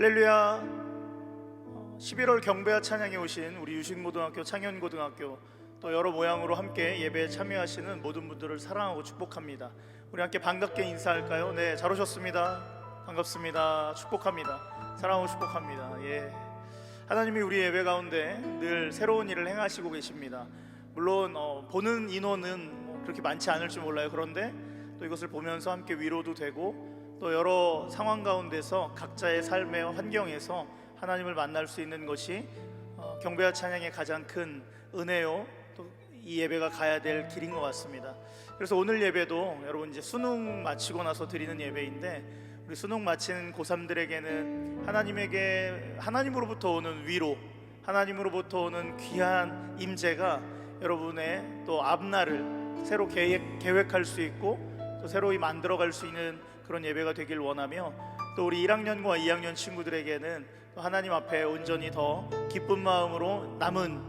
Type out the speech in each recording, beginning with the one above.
할렐루야. 11월 경배와 찬양에 오신 우리 유식고등학교, 창현고등학교, 또 여러 모양으로 함께 예배에 참여하시는 모든 분들을 사랑하고 축복합니다. 우리 함께 반갑게 인사할까요? 네, 잘 오셨습니다. 반갑습니다. 축복합니다. 사랑하고 축복합니다. 예, 하나님이 우리 예배 가운데 늘 새로운 일을 행하시고 계십니다. 물론 보는 인원은 그렇게 많지 않을지 몰라요. 그런데 또 이것을 보면서 함께 위로도 되고, 또 여러 상황 가운데서 각자의 삶의 환경에서 하나님을 만날 수 있는 것이 경배와 찬양의 가장 큰 은혜요, 또 이 예배가 가야 될 길인 것 같습니다. 그래서 오늘 예배도 여러분 이제 수능 마치고 나서 드리는 예배인데, 우리 수능 마친 고3들에게는 하나님으로부터 오는 위로, 하나님으로부터 오는 귀한 임재가 여러분의 또 앞날을 새로 계획할 수 있고, 또 새로이 만들어갈 수 있는 그런 예배가 되길 원하며, 또 우리 1학년과 2학년 친구들에게는 또 하나님 앞에 온전히 더 기쁜 마음으로 남은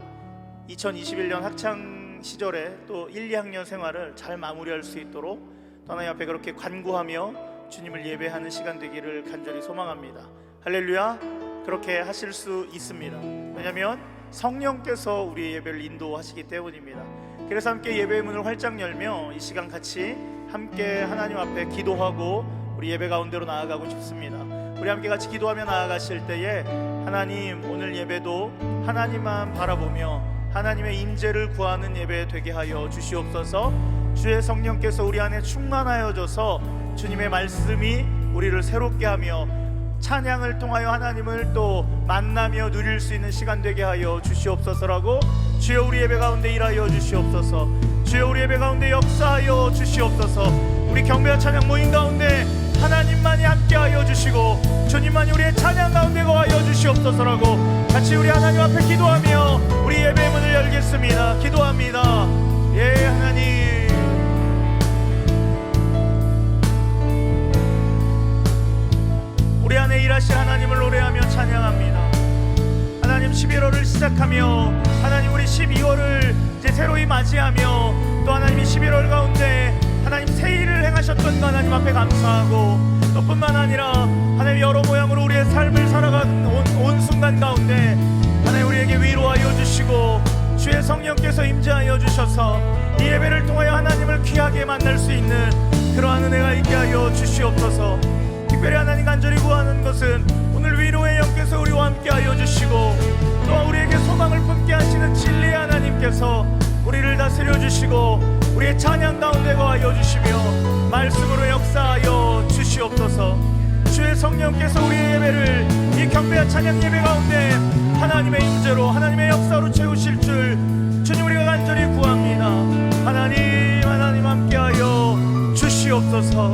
2021년 학창 시절에 또 1, 2학년 생활을 잘 마무리할 수 있도록 또 하나님 앞에 그렇게 간구하며 주님을 예배하는 시간 되기를 간절히 소망합니다. 할렐루야. 그렇게 하실 수 있습니다. 왜냐하면 성령께서 우리의 예배를 인도하시기 때문입니다. 그래서 함께 예배의 문을 활짝 열며 이 시간 같이 함께 하나님 앞에 기도하고 우리 예배 가운데로 나아가고 싶습니다. 우리 함께 같이 기도하며 나아가실 때에 하나님, 오늘 예배도 하나님만 바라보며 하나님의 임재를 구하는 예배 되게 하여 주시옵소서. 주의 성령께서 우리 안에 충만하여져서 주님의 말씀이 우리를 새롭게 하며 찬양을 통하여 하나님을 또 만나며 누릴 수 있는 시간 되게 하여 주시옵소서라고, 주여 우리 예배 가운데 일하여 주시옵소서. 주여 우리 예배 가운데 역사하여 주시옵소서. 우리 경배와 찬양 모임 가운데 하나님만이 함께하여 주시고 주님만이 우리의 찬양 가운데 거하여 주시옵소서라고 같이 우리 하나님 앞에 기도하며 우리 예배의 문을 열겠습니다. 기도합니다. 예, 하나님, 우리 안에 일하실 하나님을 노래하며 찬양합니다. 하나님, 11월을 시작하며 하나님 우리 12월을 이제 새로이 맞이하며 또 하나님이 11월 가운데 하나님 새 일을 행하셨던 거 하나님 앞에 감사하고, 또 뿐만 아니라 하나님 여러 모양으로 우리의 삶을 살아가는 온 순간 가운데 하나님 우리에게 위로하여 주시고 주의 성령께서 임재하여 주셔서 이 예배를 통하여 하나님을 귀하게 만날 수 있는 그러한 은혜가 있게 하여 주시옵소서. 특별히 하나님 간절히 구하는 것은 오늘 위로의 영께서 우리와 함께 하여 주시고, 또 우리에게 소망을 품게 하시는 진리의 하나님께서 우리를 다스려 주시고 우리의 찬양 가운데 거하여 주시며 말씀으로 역사하여 주시옵소서. 주의 성령께서 우리의 예배를 이 경배와 찬양 예배 가운데 하나님의 임재로 하나님의 역사로 채우실 줄 주님 우리가 간절히 구합니다. 하나님 함께하여 주시옵소서.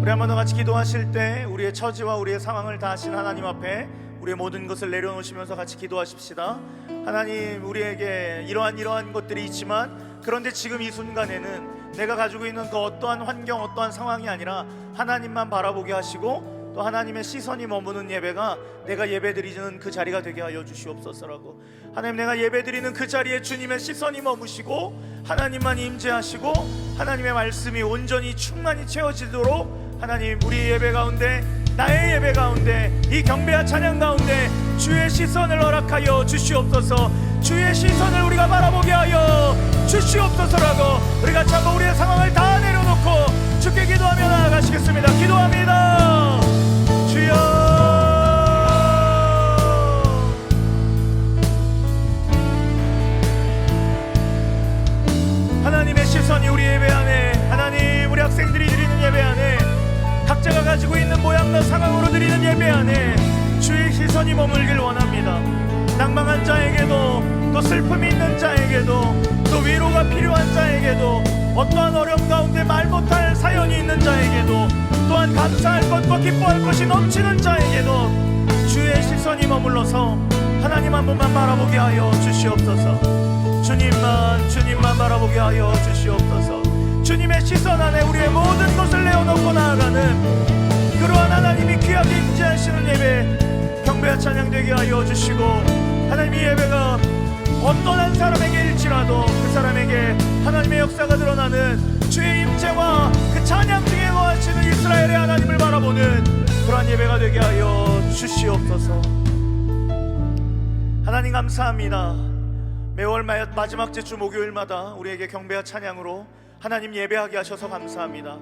우리 한 번 더 같이 기도하실 때 우리의 처지와 우리의 상황을 다 아신 하나님 앞에 우리의 모든 것을 내려놓으시면서 같이 기도하십시다. 하나님, 우리에게 이러한 것들이 있지만, 그런데 지금 이 순간에는 내가 가지고 있는 그 어떠한 환경, 어떠한 상황이 아니라 하나님만 바라보게 하시고, 또 하나님의 시선이 머무는 예배가 내가 예배드리는 그 자리가 되게 하여 주시옵소서라고. 하나님, 내가 예배드리는 그 자리에 주님의 시선이 머무시고 하나님만 임재하시고 하나님의 말씀이 온전히 충만히 채워지도록 하나님 우리 예배 가운데, 나의 예배 가운데, 이 경배와 찬양 가운데 주의 시선을 허락하여 주시옵소서. 주의 시선을 우리가 바라보게 하여 주시옵소서라고 우리 같이 한번 우리의 상황을 다 내려놓고 주께 기도하며 나아가시겠습니다. 기도합니다. 주여, 하나님의 시선이 우리 예배 안에, 하나님 우리 학생들이 드리는 예배 안에, 각자가 가지고 있는 모양과 상황으로 드리는 예배 안에 주의 시선이 머물길 원합니다. 낭망한 자에게도, 또 슬픔이 있는 자에게도, 또 위로가 필요한 자에게도, 어떠한 어려움 가운데 말 못할 사연이 있는 자에게도, 또한 감사할 것과 기뻐할 것이 넘치는 자에게도 주의 시선이 머물러서 하나님 한 분만 바라보게 하여 주시옵소서. 주님만 바라보게 하여 주시옵소서. 주님의 시선 안에 우리의 모든 것을 내어놓고 나아가는 그러한 하나님이 귀하게 임재하시는 예배, 경배와 찬양 되게 하여 주시고, 하나님 이 예배가 어떤 한 사람에게일지라도 그 사람에게 하나님의 역사가 드러나는 주의 임재와 그 찬양 중에 거하시는 이스라엘의 하나님을 바라보는 그러한 예배가 되게 하여 주시옵소서. 하나님 감사합니다. 매월 마지막 주 목요일마다 우리에게 경배와 찬양으로 하나님 예배하게 하셔서 감사합니다.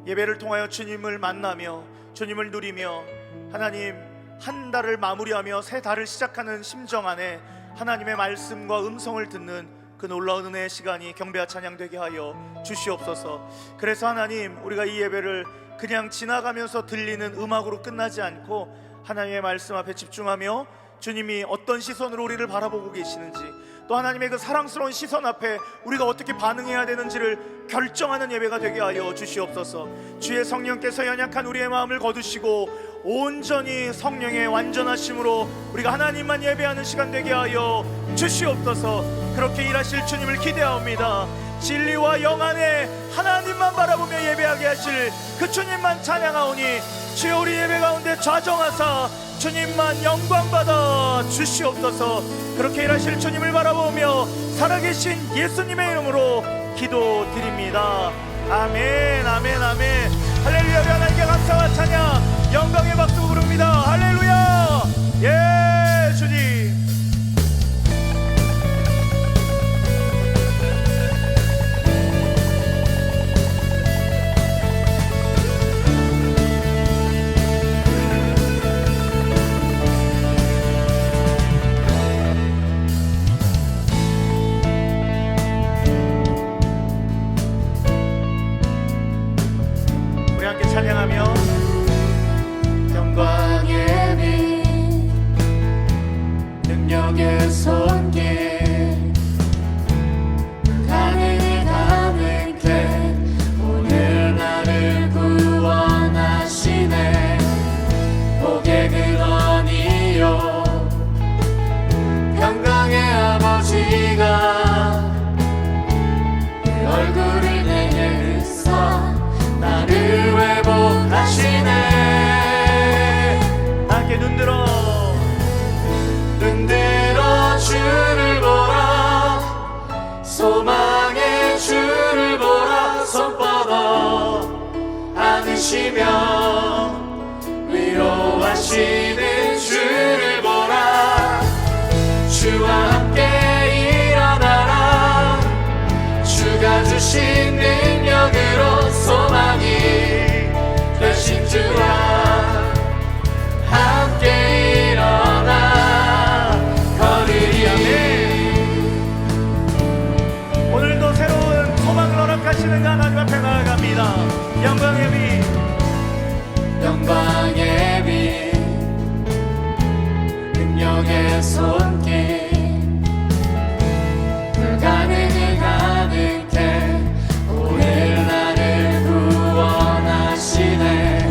예배를 통하여 주님을 만나며 주님을 누리며 하나님 한 달을 마무리하며 새 달을 시작하는 심정 안에 하나님의 말씀과 음성을 듣는 그 놀라운 은혜의 시간이 경배와 찬양되게 하여 주시옵소서. 그래서 하나님, 우리가 이 예배를 그냥 지나가면서 들리는 음악으로 끝나지 않고 하나님의 말씀 앞에 집중하며 주님이 어떤 시선으로 우리를 바라보고 계시는지, 또 하나님의 그 사랑스러운 시선 앞에 우리가 어떻게 반응해야 되는지를 결정하는 예배가 되게 하여 주시옵소서. 주의 성령께서 연약한 우리의 마음을 거두시고 온전히 성령의 완전하심으로 우리가 하나님만 예배하는 시간 되게 하여 주시옵소서. 그렇게 일하실 주님을 기대하옵니다. 진리와 영 안에 하나님만 바라보며 예배하게 하실 그 주님만 찬양하오니 주여 우리 예배 가운데 좌정하사 주님만 영광받아 주시옵소서. 그렇게 일하실 주님을 바라보며 살아계신 예수님의 이름으로 기도드립니다. 아멘, 아멘, 아멘. 할렐루야. 하나님께 감사와 찬양 영광의 박수 부릅니다. 할렐루야. 예, 주님. 우리 함께 찬양하며 영광의 빛 능력의 손길 가능히 가득해 오늘 나를 구원하시네. 복의 근원이요 평강의 아버지가 그 얼굴을 내게 으사 나를 회복하시네. 함께 눈들어 주를 보라 소망의 주를 보라. 손 뻗어 안으시며 위로하시는 주를 보라. 주와 함께 일어나라. 주가 주신 능력으로 소망이 되신 주와 함께 일어나 걸으리. 오늘도 새로운 소망을 허락하시는 하나님 앞에 나아갑니다. 영광의 빛 영광의 빛 능력의 손길 불가능을 가득해 오늘 나를 구원하시네.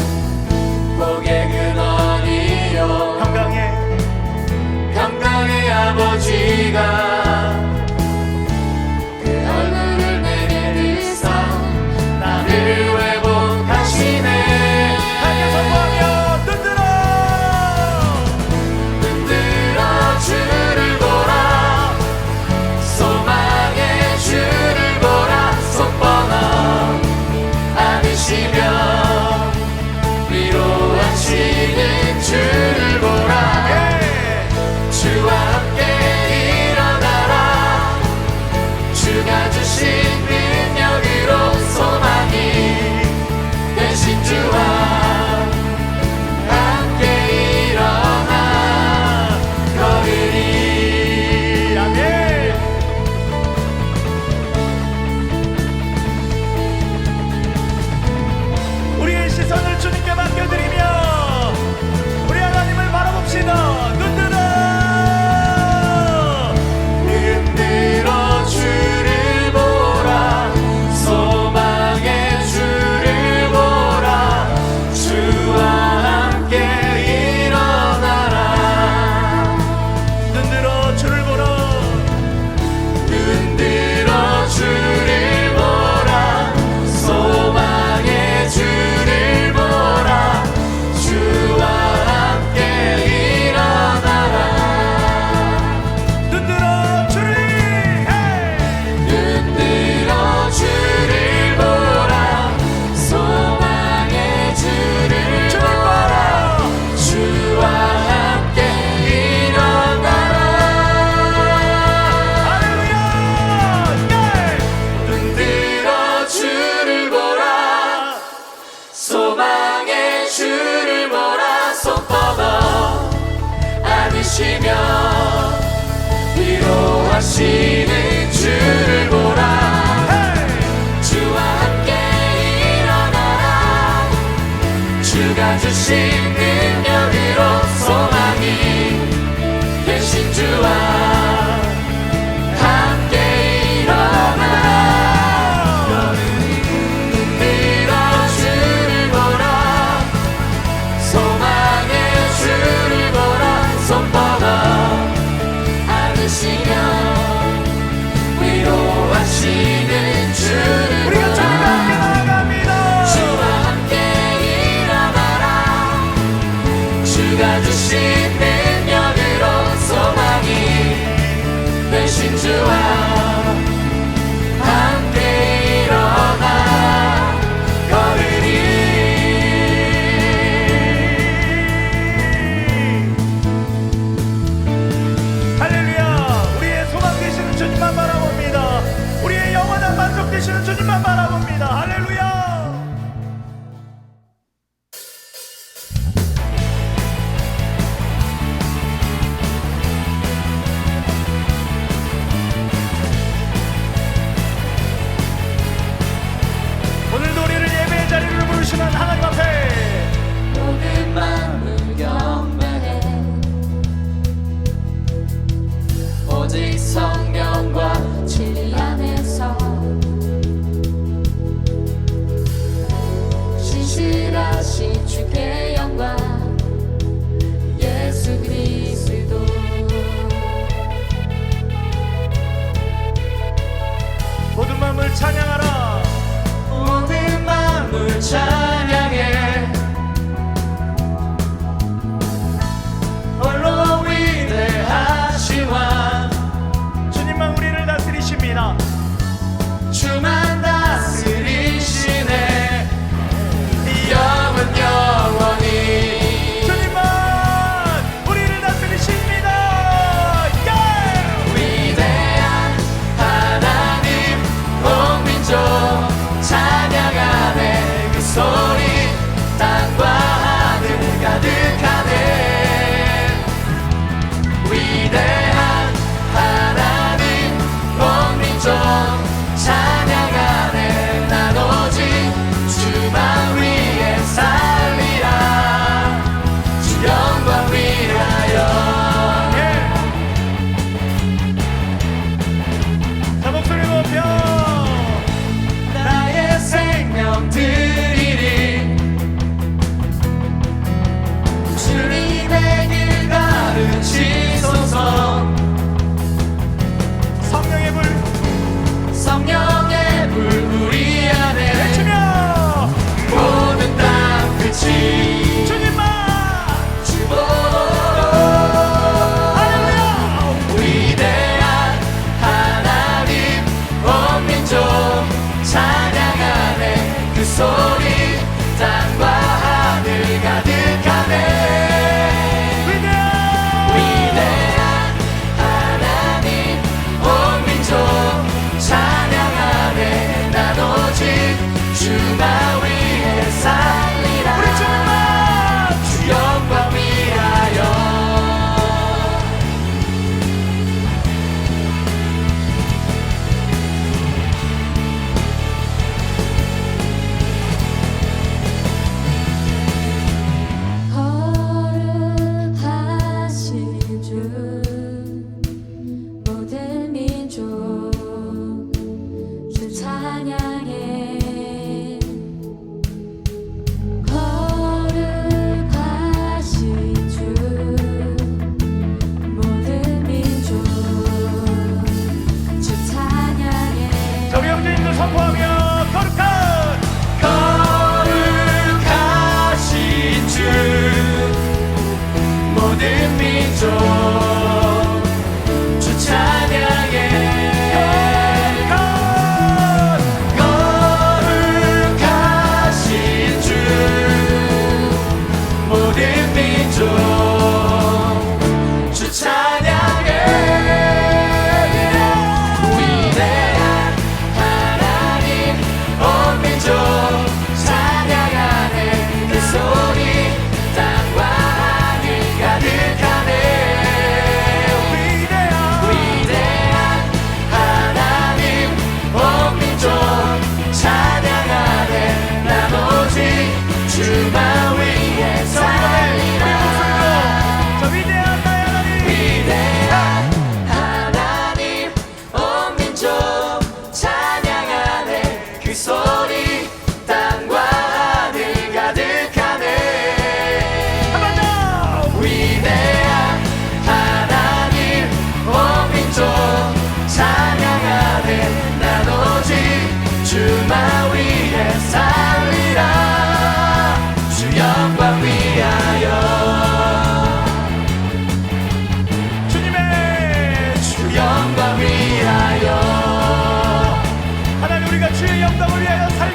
능력으로 소망이 되신 주와 함께 일어나 너는 들어 주를 보라 소망의 주를 보라 손 뻗어 안으시며 위로하시는 주를 우리가 보라 주님과 함께 나아갑니다. 주와 함께 일어나라 주가 주신 능력으로 소망이 되신 주와 함께 일어나 걸으리 할렐루야. 우리의 소망 되시는 주님만 바라봅니다. 우리의 영원한 만족 되시는 주님만 바라봅니다. 할렐루야. 오늘도 우리를 예배의 자리로 부르시는 하나님 앞에 모든 만물 경배해 오직 성령과 진리 안에서 신실하신 주께 영광 예수 그리스도 모든 마음을 찬양하라. 모든 만물 찬양해 홀로 위대하신 왕 주님만 우리를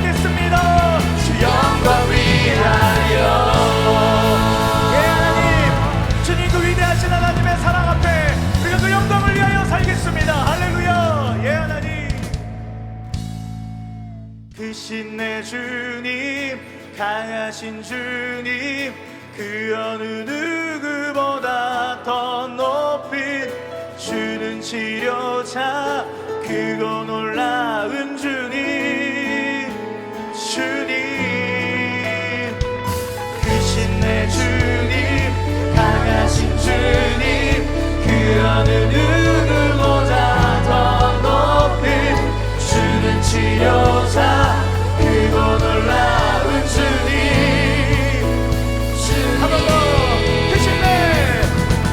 살겠습니다. 주 영광 위하여 예 하나님, 주님 그 위대하신 하나님의 사랑 앞에 우리가 그 영광을 위하여 살겠습니다. 할렐루야. 예 하나님, 크신 내 주님, 강하신 주님, 그 어느 누구보다 더 높인 주는 치료자, 그거 놀라운 주님, 주님, 크신 내 주님, 강하신 주님, 그 어느 누구보다 더 높인 주는 치료자, 그거 놀라운 주님,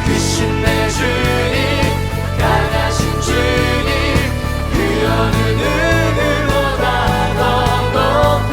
크신 내 주님, 강하신 주님, 그 어느 누구보다 더 높인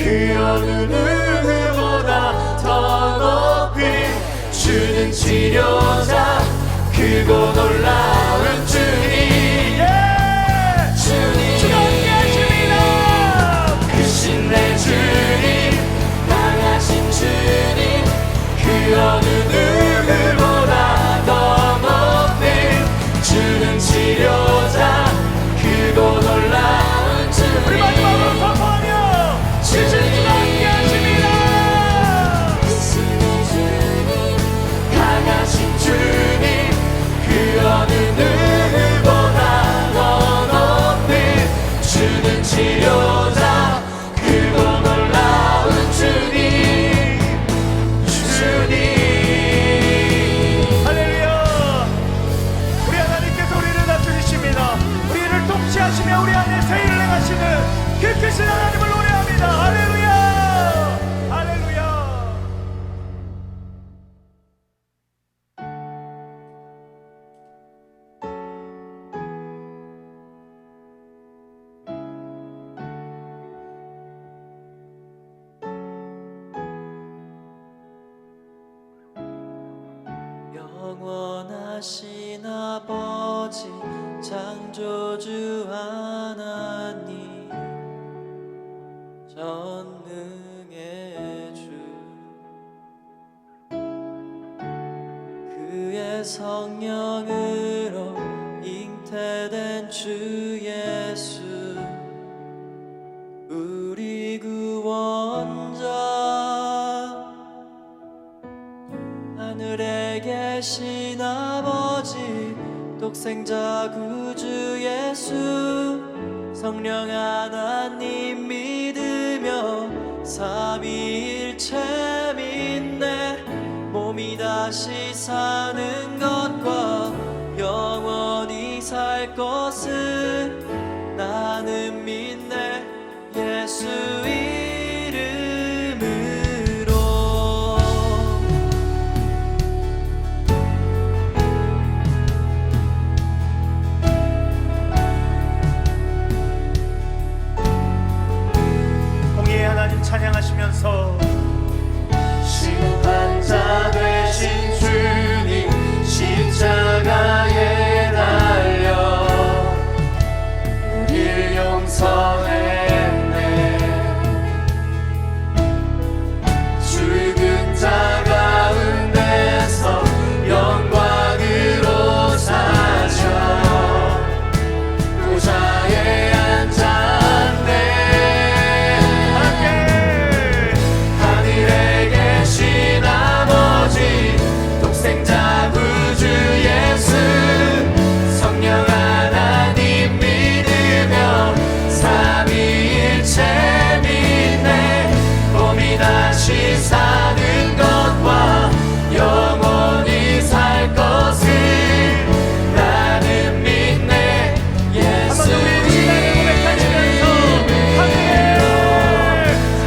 그 어느 누구보다 더 높이 주는 치료자 크고 놀라운 주님 주님 크신 내 주님 강하신 주님 그 어느 누구보다 더 높이 주는 치료자 크고 놀라운 주님 우리 마지막으로 선포하며 주님 함께 하십니다. 강하신 주님 그 어느 누구보다 더 높이 주는 치료자 크고 놀라운 주님 주님 할렐루야. 우리 하나님께서 우리를 다스리십니다. 우리를 통치하시며 우리 안에 새 일을 행하시는 그 크신 하나님을 노래합니다. 할렐루야. 할렐루야. 영원하신 아버지 창조주 하나님 전능의 주 그의 성령으로 잉태된 주 예수 우리 구원자 하늘에 계신 아버지 독생자 구주 예수 성령 하나님 믿으며 삼위일체 믿네 몸이 다시 사는 것과 영원히 살 것을 나는 믿네 예수 이름으로 공의의 하나님 찬양하시면서 심판자 되신 주님 십자가에 달려 우릴 용서했네 죽은 자 가운데서 영광으로 사셔 보좌에 앉았네 하늘에 계신 아버지 독생자 구주 예수 성령 하나님 믿으며 삼위일체 믿네 몸이 다시 사는 것과 영원히 살 것을 나는 믿네 예수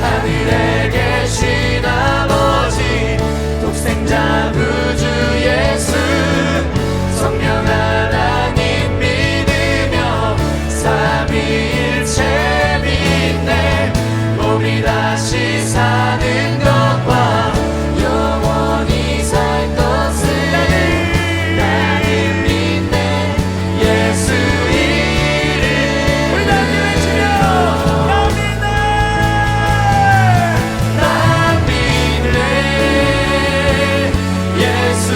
하늘에 계신 아버지 독생자 구주 예수 성령 하나님 믿으며 삼위일체 믿네 몸이 다시 사는 것과 영원히 살 것을 나는 믿네 예수 이름 우리 다 함께 외치며 나 믿네. 난 믿네 예수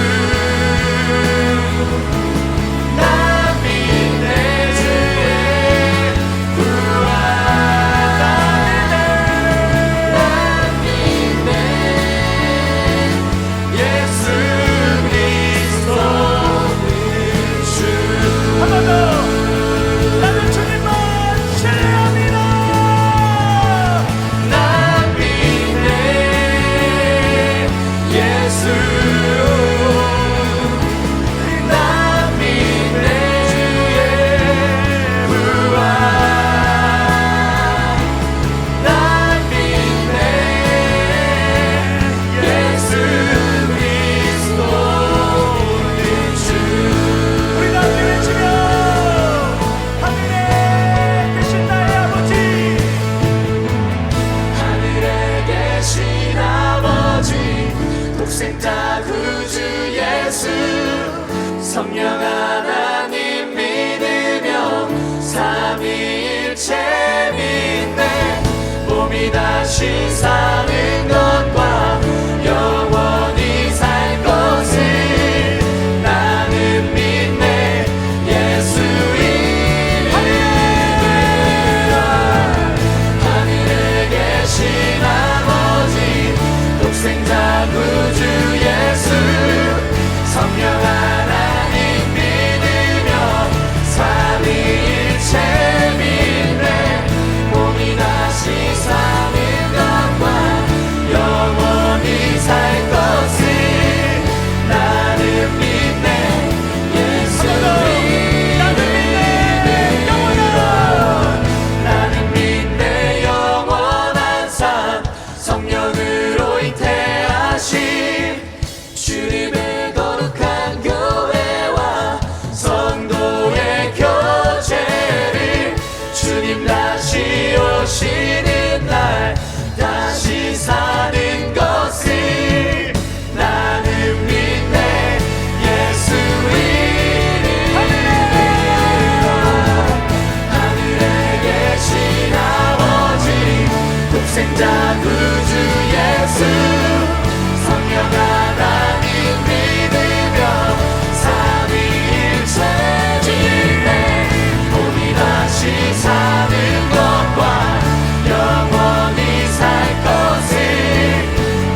난 믿네 주의 다시 사는 것과 영원히 살 것을 나는 믿네. 예수 이름으로 하늘에 계신 아버지 독생자 구주 예수 성령 하나님 믿으며 삼위일체 믿네. 몸이 다시 사는 것과 영원히 살 것을 나는 믿네. 예수 이름으로 나는 믿네. 영원한 삶 성령으로 잉태하신 주님의 거룩한 교회와 성도의 교제를 주님 다시 오시는 날 다시 사는 것을 나는 믿네. 예수 이름으로 하늘에 계신 아버지 독생자 구주 예수 성령 하나님 믿으며 삼위일체 믿네. 몸이 다시 사는 것과 영원히 살 것을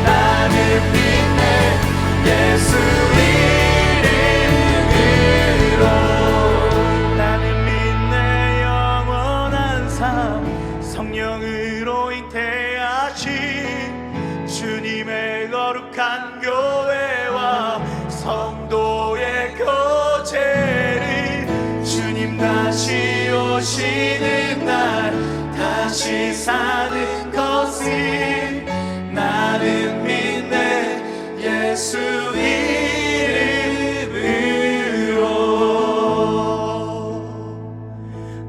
나는 믿네. 예수 이름으로 나는 믿네. 영원한 삶 성령으로 잉태하신 주님의 거룩한 교회와 성도의 교제를 주님 다시 오시는 날 다시 사는 것을 나는 믿네. 예수 이름으로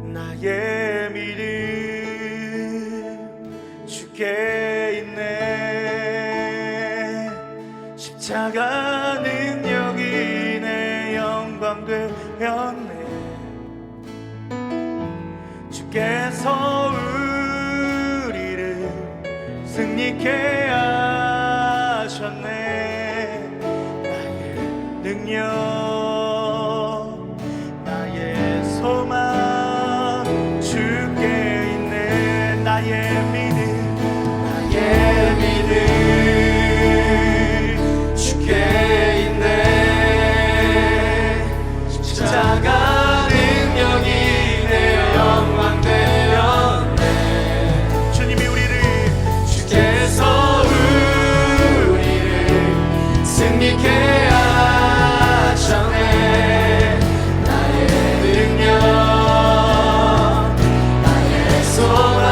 나의 믿음 주께 있네. 십자가 능력이 내 영광 되었네. 주께서 우리를 승리케 하셨네. 나의 능력 나의 소망 주께 있네. 나의 믿음 주께 있네. 십자가 능력이 내 영광 되었네. 주님이 우리를 주께서 우리를 승리케 하셨네. 나의 능력 나의 소망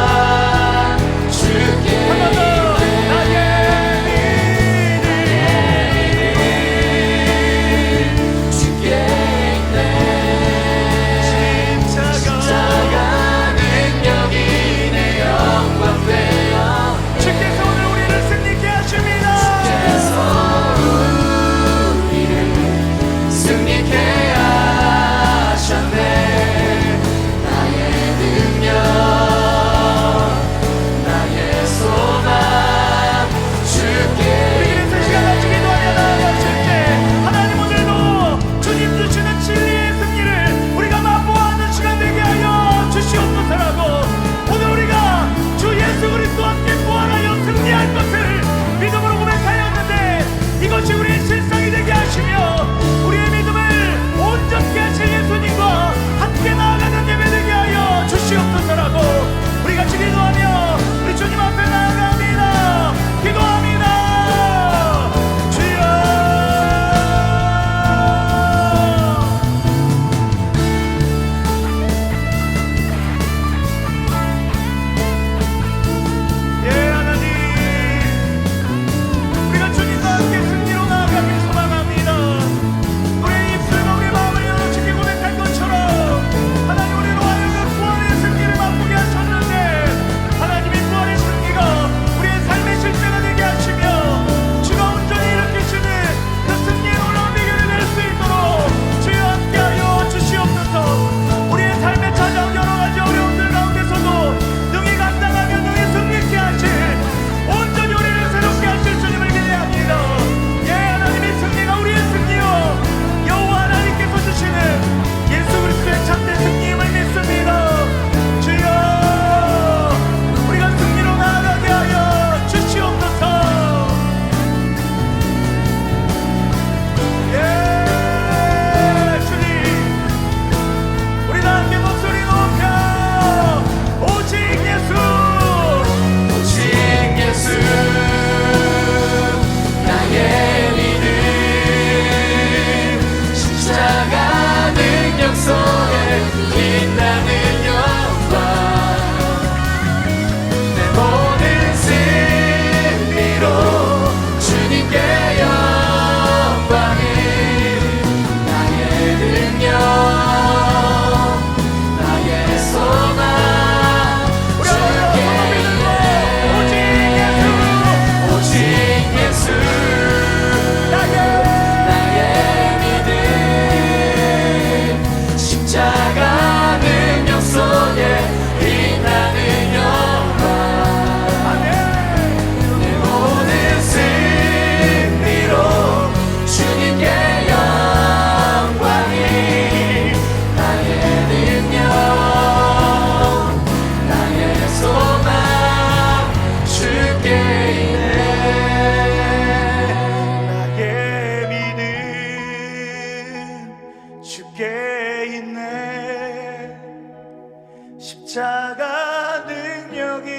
십자가 능력이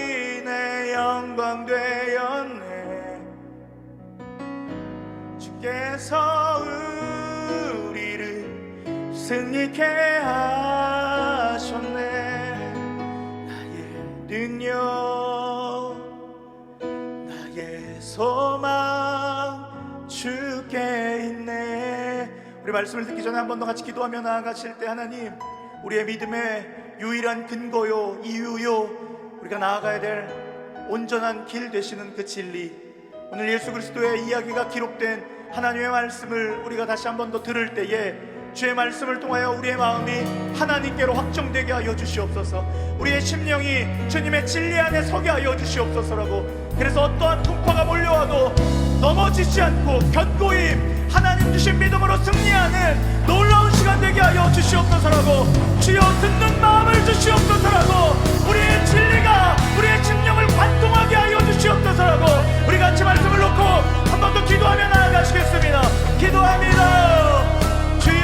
내 영광 되었네. 주께서 우리를 승리케 하셨네. 나의 능력, 나의 소망 주께 있네. 우리 말씀을 듣기 전에 한 번 더 같이 기도하며 나아가실 때, 하나님, 우리의 믿음의 유일한 근거요, 이유요, 우리가 나아가야 될 온전한 길 되시는 그 진리, 오늘 예수 그리스도의 이야기가 기록된 하나님의 말씀을 우리가 다시 한 번 더 들을 때에 주의 말씀을 통하여 우리의 마음이 하나님께로 확정되게 하여 주시옵소서. 우리의 심령이 주님의 진리 안에 서게 하여 주시옵소서라고. 그래서 어떠한 풍파가 몰려와도 넘어지지 않고 견고히 하나님 주신 믿음으로 승리하는 놀라운 시간 되게 하여 주시옵소서라고. 주여, 듣는 마음을 주시옵소서라고. 우리의 진리가 우리의 심령을 관통하게 하여 주시옵소서라고. 우리 같이 말씀을 놓고 한 번 더 기도하며 나아가시겠습니다. 기도합니다. 주여,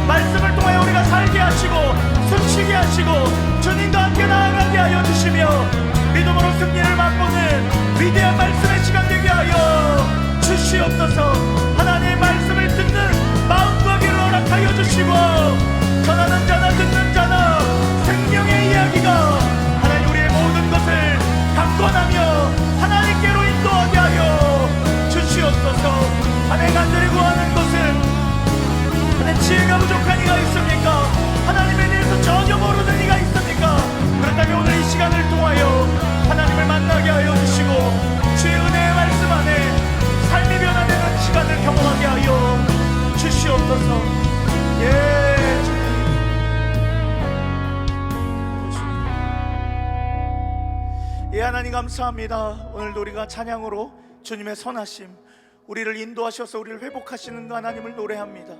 말씀을 통하여 우리가 살게 하시고 숨쉬게 하시고 주님과 함께 나아가게 하여 주시며 믿음으로 승리를 맛보는 위대한 말씀의 시간 되게 하여 주시옵소서. 하나님의 말씀을 듣는 마음과 귀를 허락하여 주시고 전하는 자나 듣는 자나 생명의 이야기가 하나님 우리의 모든 것을 강권하며 하나님께로 인도하게 하여 주시옵소서. 하나님 간절히 구하는 것은 지혜가 부족한 이가 있습니까? 하나님에 대해서 전혀 모르는 이가 있습니까? 그렇다면 오늘 이 시간을 통하여 하나님을 만나게 하여 주시고 주의 은혜의 말씀 안에 삶이 변화되는 시간을 경험하게 하여 주시옵소서. 예, 주님. 예, 하나님 감사합니다. 오늘도 우리가 찬양으로 주님의 선하심, 우리를 인도하셔서 우리를 회복하시는 그 하나님을 노래합니다.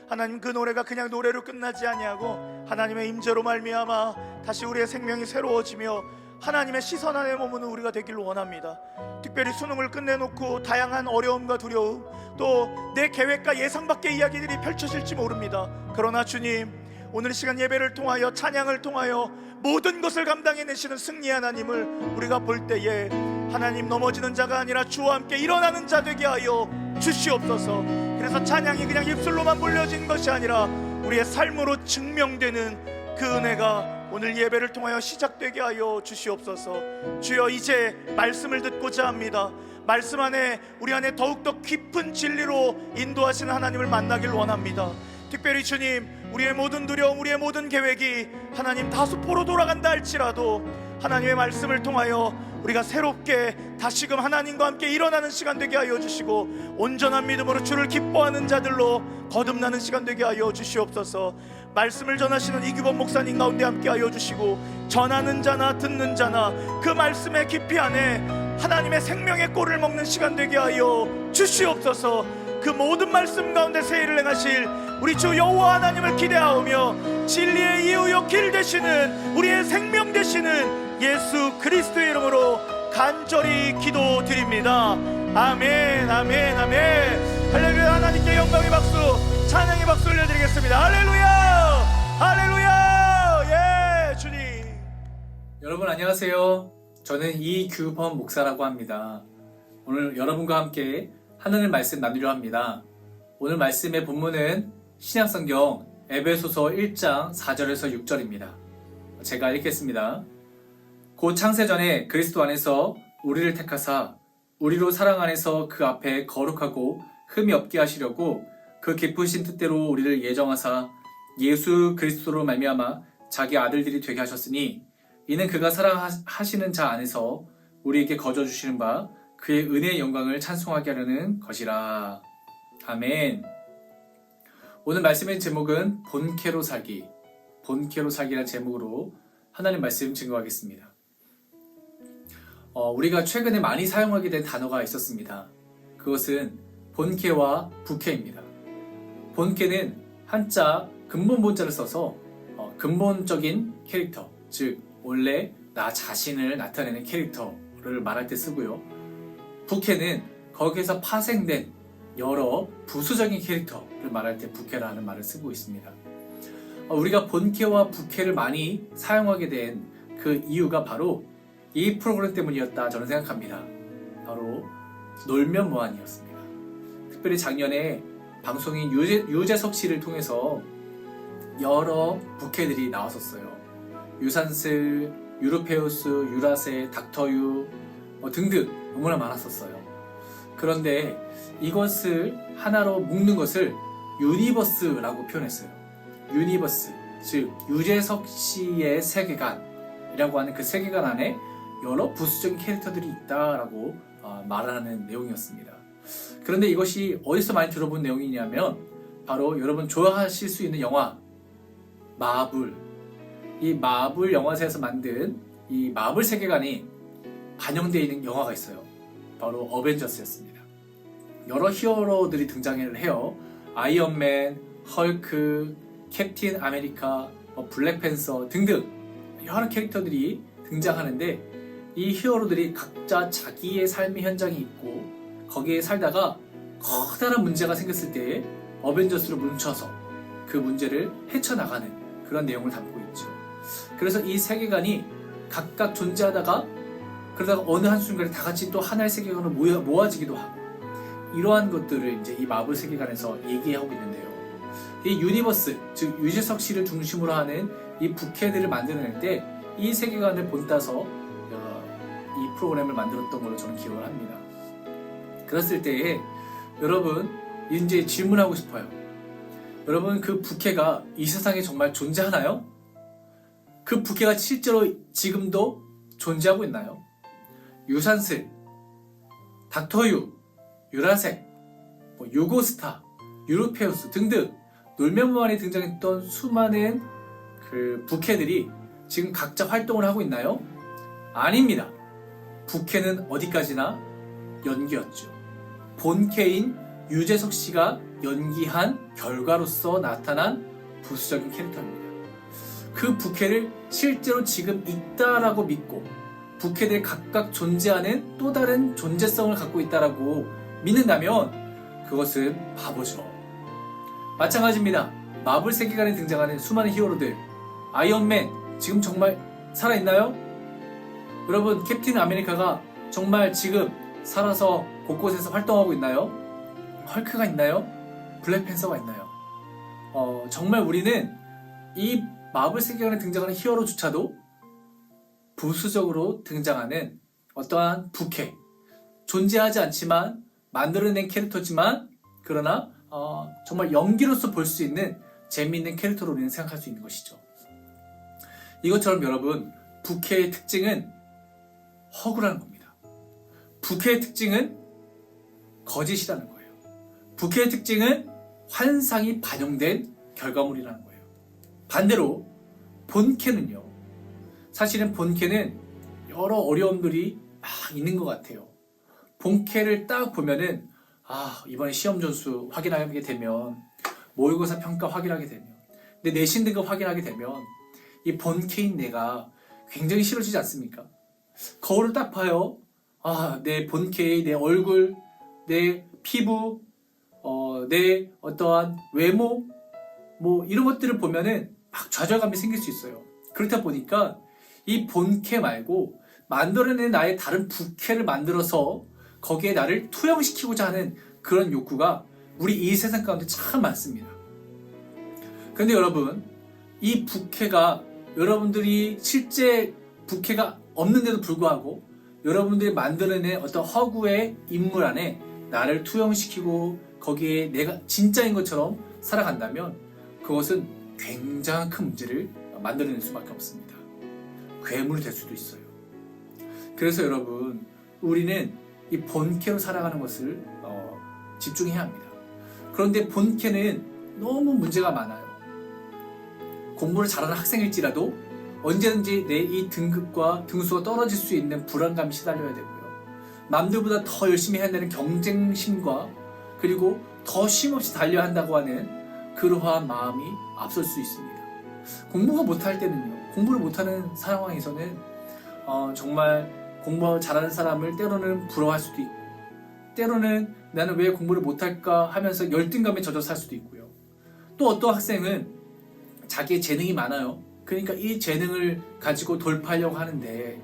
하나님, 그 노래가 그냥 노래로 끝나지 아니하고 하나님의 임재로 말미암아 다시 우리의 생명이 새로워지며 하나님의 시선 안에 머무는 우리가 되길 원합니다. 특별히 수능을 끝내놓고 다양한 어려움과 두려움, 또 내 계획과 예상 밖의 이야기들이 펼쳐질지 모릅니다. 그러나 주님, 오늘 시간 예배를 통하여 찬양을 통하여 모든 것을 감당해내시는 승리 하나님을 우리가 볼 때에 하나님, 넘어지는 자가 아니라 주와 함께 일어나는 자 되게 하여 주시옵소서. 그래서 찬양이 그냥 입술로만 불려진 것이 아니라 우리의 삶으로 증명되는 그 은혜가 오늘 예배를 통하여 시작되게 하여 주시옵소서. 주여, 이제 말씀을 듣고자 합니다. 말씀 안에 우리 안에 더욱더 깊은 진리로 인도하시는 하나님을 만나길 원합니다. 특별히 주님, 우리의 모든 두려움, 우리의 모든 계획이 하나님 다수포로 돌아간다 할지라도 하나님의 말씀을 통하여 우리가 새롭게 다시금 하나님과 함께 일어나는 시간 되게 하여 주시고 온전한 믿음으로 주를 기뻐하는 자들로 거듭나는 시간 되게 하여 주시옵소서. 말씀을 전하시는 이규범 목사님 가운데 함께 하여 주시고 전하는 자나 듣는 자나 그 말씀의 깊이 안에 하나님의 생명의 꼴을 먹는 시간 되게 하여 주시옵소서. 그 모든 말씀 가운데 세일을 행하실 우리 주 여호와 하나님을 기대하오며 진리의 이유요 길 되시는 우리의 생명 되시는 예수 그리스도의 이름으로 간절히 기도드립니다. 아멘, 아멘, 아멘. 할렐루야. 하나님께 영광의 박수, 찬양의 박수 올려드리겠습니다. 할렐루야, 할렐루야. 예, 주님. 여러분 안녕하세요. 저는 이규범 목사라고 합니다. 오늘 여러분과 함께 하나님 말씀 나누려 합니다. 오늘 말씀의 본문은 신약성경 에베소서 1장 4절에서 6절입니다. 제가 읽겠습니다. 곧 창세전에 그리스도 안에서 우리를 택하사 우리로 사랑 안에서 그 앞에 거룩하고 흠이 없게 하시려고 그 기쁘신 뜻대로 우리를 예정하사 예수 그리스도로 말미암아 자기 아들들이 되게 하셨으니 이는 그가 사랑하시는 자 안에서 우리에게 거저 주시는 바 그의 은혜의 영광을 찬송하게 하려는 것이라. 아멘. 오늘 말씀의 제목은 본캐로 살기, 본캐로 살기라는 제목으로 하나님 말씀 증거하겠습니다. 우리가 최근에 많이 사용하게 된 단어가 있었습니다. 그것은 본캐와 부캐입니다. 본캐는 한자 근본 본자를 써서 근본적인 캐릭터, 즉 원래 나 자신을 나타내는 캐릭터를 말할 때 쓰고요. 부캐는 거기에서 파생된 여러 부수적인 캐릭터를 말할 때 부캐라는 말을 쓰고 있습니다. 우리가 본캐와 부캐를 많이 사용하게 된 그 이유가 바로 이 프로그램 때문이었다 저는 생각합니다. 바로 놀면 뭐하니였습니다. 특별히 작년에 방송인 유재석 씨를 통해서 여러 부캐들이 나왔었어요. 유산슬, 유르페우스, 유라세, 닥터유 등등 너무나 많았었어요. 그런데 이것을 하나로 묶는 것을 유니버스라고 표현했어요. 유니버스, 즉 유재석 씨의 세계관이라고 하는 그 세계관 안에 여러 부수적인 캐릭터들이 있다라고 말하는 내용이었습니다. 그런데 이것이 어디서 많이 들어본 내용이냐면 바로 여러분 좋아하실 수 있는 영화 마블, 이 마블 영화사에서 만든 이 마블 세계관이 반영되어 있는 영화가 있어요. 바로 어벤져스였습니다. 여러 히어로들이 등장을 해요. 아이언맨, 헐크, 캡틴 아메리카, 블랙팬서 등등 여러 캐릭터들이 등장하는데 이 히어로들이 각자 자기의 삶의 현장이 있고 거기에 살다가 커다란 문제가 생겼을 때 어벤져스로 뭉쳐서 그 문제를 헤쳐나가는 그런 내용을 담고 있죠. 그래서 이 세계관이 각각 존재하다가 그러다가 어느 한순간에 다 같이 또 하나의 세계관으로 모아지기도 하고 이러한 것들을 이제 이 마블 세계관에서 얘기하고 있는데요. 이 유니버스, 즉 유재석 씨를 중심으로 하는 이 부캐들을 만들어낼 때 이 세계관을 본따서 이 프로그램을 만들었던 걸로 저는 기억을 합니다. 그랬을 때에 여러분 이제 질문하고 싶어요. 여러분 그 부캐가 이 세상에 정말 존재하나요? 그 부캐가 실제로 지금도 존재하고 있나요? 유산슬, 닥터유, 유라색, 유고스타, 유르페우스 등등 놀면무한에 등장했던 수많은 그 부캐들이 지금 각자 활동을 하고 있나요? 아닙니다. 부캐는 어디까지나 연기였죠. 본캐인 유재석 씨가 연기한 결과로서 나타난 부수적인 캐릭터입니다. 그 부캐를 실제로 지금 있다라고 믿고 부캐들이 각각 존재하는 또 다른 존재성을 갖고 있다라고 믿는다면 그것은 바보죠. 마찬가지입니다. 마블 세계관에 등장하는 수많은 히어로들, 아이언맨 지금 정말 살아있나요? 여러분 캡틴 아메리카가 정말 지금 살아서 곳곳에서 활동하고 있나요? 헐크가 있나요? 블랙팬서가 있나요? 정말 우리는 이 마블 세계관에 등장하는 히어로조차도 부수적으로 등장하는 어떠한 부캐, 존재하지 않지만 만들어낸 캐릭터지만 그러나 정말 연기로서 볼 수 있는 재미있는 캐릭터로 우리는 생각할 수 있는 것이죠. 이것처럼 여러분 부캐의 특징은 허구라는 겁니다. 부캐의 특징은 거짓이라는 거예요. 부캐의 특징은 환상이 반영된 결과물이라는 거예요. 반대로 본캐는요. 사실은 본캐는 여러 어려움들이 막 있는 것 같아요. 본캐를 딱 보면은 이번에 시험 점수 확인하게 되면 모의고사 평가 확인하게 되면 내 내신 등급 확인하게 되면 이 본캐인 내가 굉장히 싫어지지 않습니까? 거울을 딱 봐요. 내 본캐의 내 얼굴, 내 피부, 내 어떠한 외모 이런 것들을 보면은 막 좌절감이 생길 수 있어요. 그렇다 보니까 이 본캐 말고 만들어낸 나의 다른 부캐를 만들어서 거기에 나를 투영시키고자 하는 그런 욕구가 우리 이 세상 가운데 참 많습니다. 그런데 여러분 이 부캐가 여러분들이 실제 부캐가 없는데도 불구하고 여러분들이 만들어낸 어떤 허구의 인물 안에 나를 투영시키고 거기에 내가 진짜인 것처럼 살아간다면 그것은 굉장한 큰 문제를 만들어낼 수밖에 없습니다. 괴물이 될 수도 있어요. 그래서 여러분 우리는 이 본캐로 살아가는 것을 집중해야 합니다. 그런데 본캐는 너무 문제가 많아요. 공부를 잘하는 학생일지라도 언제든지 내 이 등급과 등수가 떨어질 수 있는 불안감이 시달려야 되고요. 남들보다 더 열심히 해야 되는 경쟁심과 그리고 더 쉼없이 달려야 한다고 하는 그러한 마음이 앞설 수 있습니다. 공부가 못할 때는요, 공부를 못하는 상황에서는 정말 공부 잘하는 사람을 때로는 부러워할 수도 있고, 때로는 나는 왜 공부를 못할까 하면서 열등감에 젖어 살 수도 있고요. 또 어떤 학생은 자기의 재능이 많아요. 그러니까 이 재능을 가지고 돌파하려고 하는데,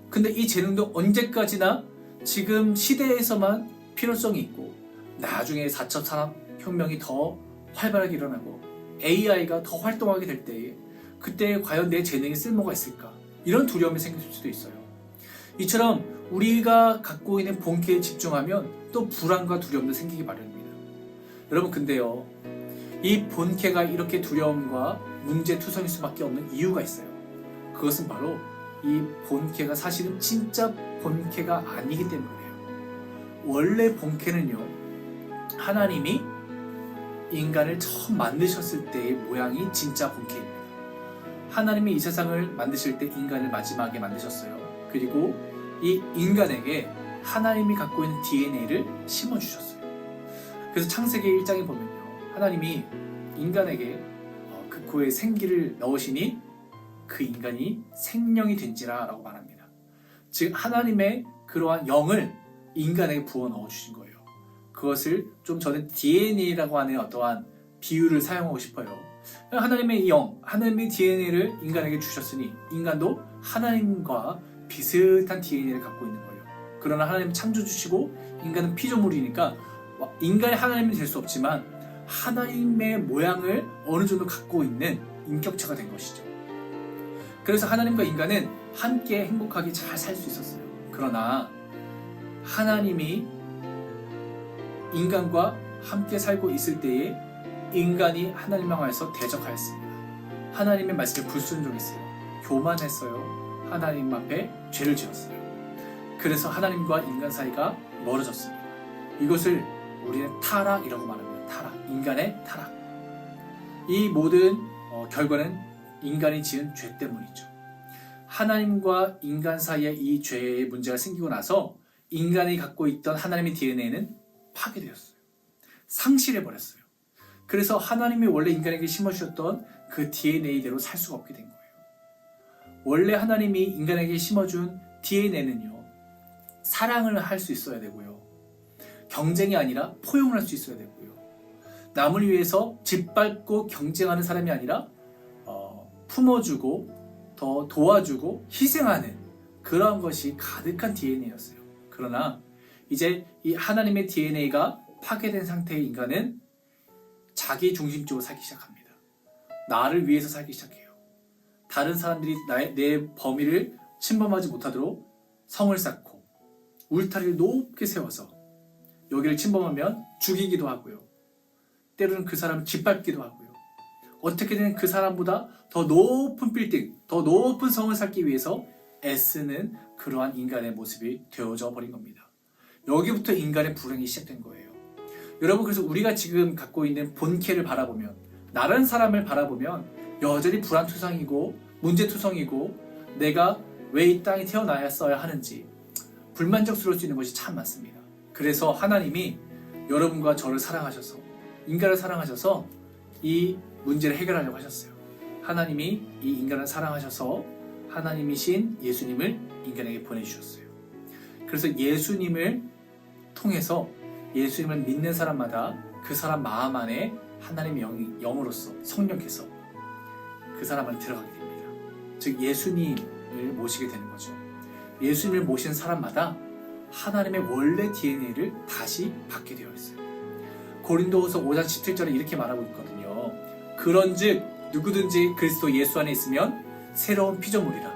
근데 이 재능도 언제까지나 지금 시대에서만 필요성이 있고, 나중에 4차 산업혁명이 더 활발하게 일어나고 AI가 더 활동하게 될 때에 그때 과연 내 재능이 쓸모가 있을까? 이런 두려움이 생길 수도 있어요. 이처럼 우리가 갖고 있는 본캐에 집중하면 또 불안과 두려움도 생기기 마련입니다. 여러분, 근데요, 이 본캐가 이렇게 두려움과 문제투성일 수밖에 없는 이유가 있어요. 그것은 바로 이 본캐가 사실은 진짜 본캐가 아니기 때문이에요. 원래 본캐는요, 하나님이 인간을 처음 만드셨을 때의 모양이 진짜 본캐입니다. 하나님이 이 세상을 만드실 때 인간을 마지막에 만드셨어요. 그리고 이 인간에게 하나님이 갖고 있는 DNA를 심어주셨어요. 그래서 창세기 1장에 보면요, 하나님이 인간에게 그 코에 생기를 넣으시니 그 인간이 생명이 된지라 라고 말합니다. 즉 하나님의 그러한 영을 인간에게 부어 넣어주신 거예요. 그것을 좀 저는 DNA라고 하는 어떠한 비유를 사용하고 싶어요. 하나님의 영, 하나님의 DNA를 인간에게 주셨으니 인간도 하나님과 비슷한 DNA를 갖고 있는 거예요. 그러나 하나님 창조주시고 인간은 피조물이니까 인간이 하나님이 될 수 없지만 하나님의 모양을 어느 정도 갖고 있는 인격체가 된 것이죠. 그래서 하나님과 인간은 함께 행복하게 잘 살 수 있었어요. 그러나 하나님이 인간과 함께 살고 있을 때에 인간이 하나님 향하여서 대적하였습니다. 하나님의 말씀에 불순종했어요. 교만했어요. 하나님 앞에 죄를 지었어요. 그래서 하나님과 인간 사이가 멀어졌습니다. 이것을 우리는 타락이라고 말합니다. 타락, 인간의 타락. 이 모든 결과는 인간이 지은 죄 때문이죠. 하나님과 인간 사이에 이 죄의 문제가 생기고 나서 인간이 갖고 있던 하나님의 DNA는 파괴되었어요. 상실해버렸어요. 그래서 하나님이 원래 인간에게 심어주셨던 그 DNA대로 살 수가 없게 된 거예요. 원래 하나님이 인간에게 심어준 DNA는요, 사랑을 할 수 있어야 되고요, 경쟁이 아니라 포용을 할 수 있어야 되고요, 남을 위해서 짓밟고 경쟁하는 사람이 아니라 품어주고 더 도와주고 희생하는 그러한 것이 가득한 DNA였어요. 그러나 이제 이 하나님의 DNA가 파괴된 상태의 인간은 자기 중심적으로 살기 시작합니다. 나를 위해서 살기 시작해요. 다른 사람들이 내 범위를 침범하지 못하도록 성을 쌓고 울타리를 높게 세워서 여기를 침범하면 죽이기도 하고요, 때로는 그 사람을 짓밟기도 하고요, 어떻게든 그 사람보다 더 높은 빌딩, 더 높은 성을 쌓기 위해서 애쓰는 그러한 인간의 모습이 되어져 버린 겁니다. 여기부터 인간의 불행이 시작된 거예요. 여러분, 그래서 우리가 지금 갖고 있는 본캐를 바라보면, 다른 사람을 바라보면 여전히 불안투성이고 문제투성이고 내가 왜 이 땅에 태어나야 하는지 불만족스러울 수 있는 것이 참 많습니다. 그래서 하나님이 여러분과 저를 사랑하셔서, 인간을 사랑하셔서 이 문제를 해결하려고 하셨어요. 하나님이 이 인간을 사랑하셔서 하나님이신 예수님을 인간에게 보내주셨어요. 그래서 예수님을 통해서 예수님을 믿는 사람마다 그 사람 마음 안에 하나님의 영으로서 성령께서 그 사람 안에 들어가게 됩니다. 즉 예수님을 모시게 되는 거죠. 예수님을 모신 사람마다 하나님의 원래 DNA를 다시 받게 되어 있어요. 고린도후서 5장 17절에 이렇게 말하고 있거든요. 그런즉 누구든지 그리스도 예수 안에 있으면 새로운 피조물이라.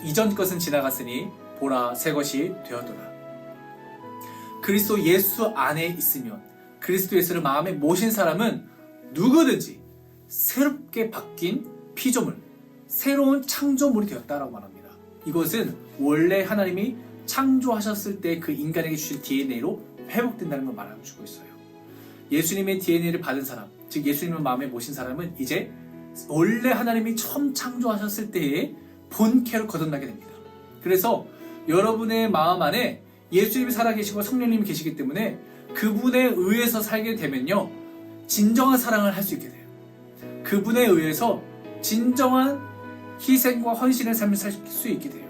이전 것은 지나갔으니 보라 새 것이 되었도다. 그리스도 예수 안에 있으면, 그리스도 예수를 마음에 모신 사람은 누구든지 새롭게 바뀐 피조물, 새로운 창조물이 되었다라고 말합니다. 이것은 원래 하나님이 창조하셨을 때 그 인간에게 주신 DNA로 회복된다는 걸 말해주고 있어요. 예수님의 DNA를 받은 사람, 즉 예수님을 마음에 모신 사람은 이제 원래 하나님이 처음 창조하셨을 때의 본캐로 거듭나게 됩니다. 그래서 여러분의 마음 안에 예수님이 살아계시고 성령님이 계시기 때문에 그분에 의해서 살게 되면요, 진정한 사랑을 할 수 있게 돼요. 그분에 의해서 진정한 희생과 헌신의 삶을 살 수 있게 돼요.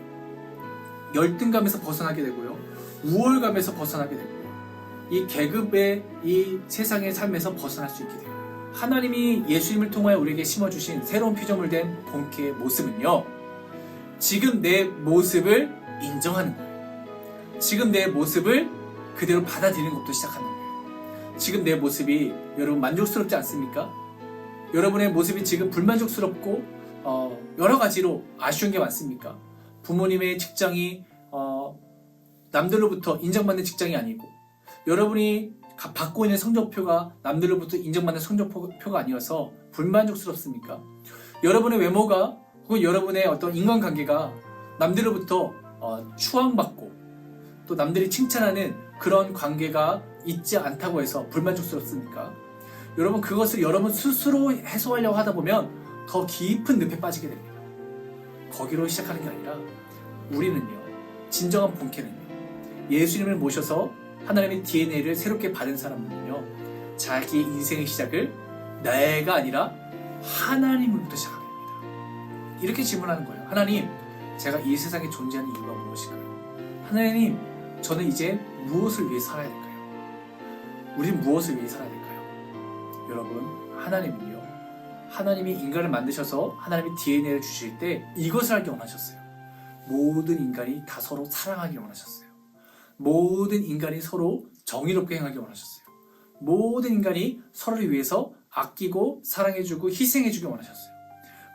열등감에서 벗어나게 되고요, 우월감에서 벗어나게 되고요, 이 계급의 이 세상의 삶에서 벗어날 수 있게 돼요. 하나님이 예수님을 통하여 우리에게 심어주신 새로운 피조물 된 본캐의 모습은요, 지금 내 모습을 인정하는 거예요. 지금 내 모습을 그대로 받아들이는 것부터 시작하는 거예요. 지금 내 모습이 여러분 만족스럽지 않습니까? 여러분의 모습이 지금 불만족스럽고 여러 가지로 아쉬운 게 많습니까? 부모님의 직장이 남들로부터 인정받는 직장이 아니고, 여러분이 받고 있는 성적표가 남들로부터 인정받는 성적표가 아니어서 불만족스럽습니까? 여러분의 외모가 혹은 여러분의 어떤 인간관계가 남들로부터 추앙받고 또 남들이 칭찬하는 그런 관계가 있지 않다고 해서 불만족스럽습니까? 여러분, 그것을 여러분 스스로 해소하려고 하다 보면 더 깊은 늪에 빠지게 됩니다. 거기로 시작하는 게 아니라 우리는요, 진정한 본캐는요, 예수님을 모셔서 하나님의 DNA를 새롭게 받은 사람은요, 자기의 인생의 시작을 내가 아니라 하나님으로부터 시작하게 됩니다. 이렇게 질문하는 거예요. 하나님, 제가 이 세상에 존재하는 이유가 무엇일까요? 하나님, 저는 이제 무엇을 위해 살아야 될까요? 우리는 무엇을 위해 살아야 될까요? 여러분, 하나님은요, 하나님이 인간을 만드셔서 하나님의 DNA를 주실 때 이것을 하기 원하셨어요. 모든 인간이 다 서로 사랑하기 원하셨어요. 모든 인간이 서로 정의롭게 행하기 원하셨어요. 모든 인간이 서로를 위해서 아끼고 사랑해주고 희생해주기 원하셨어요.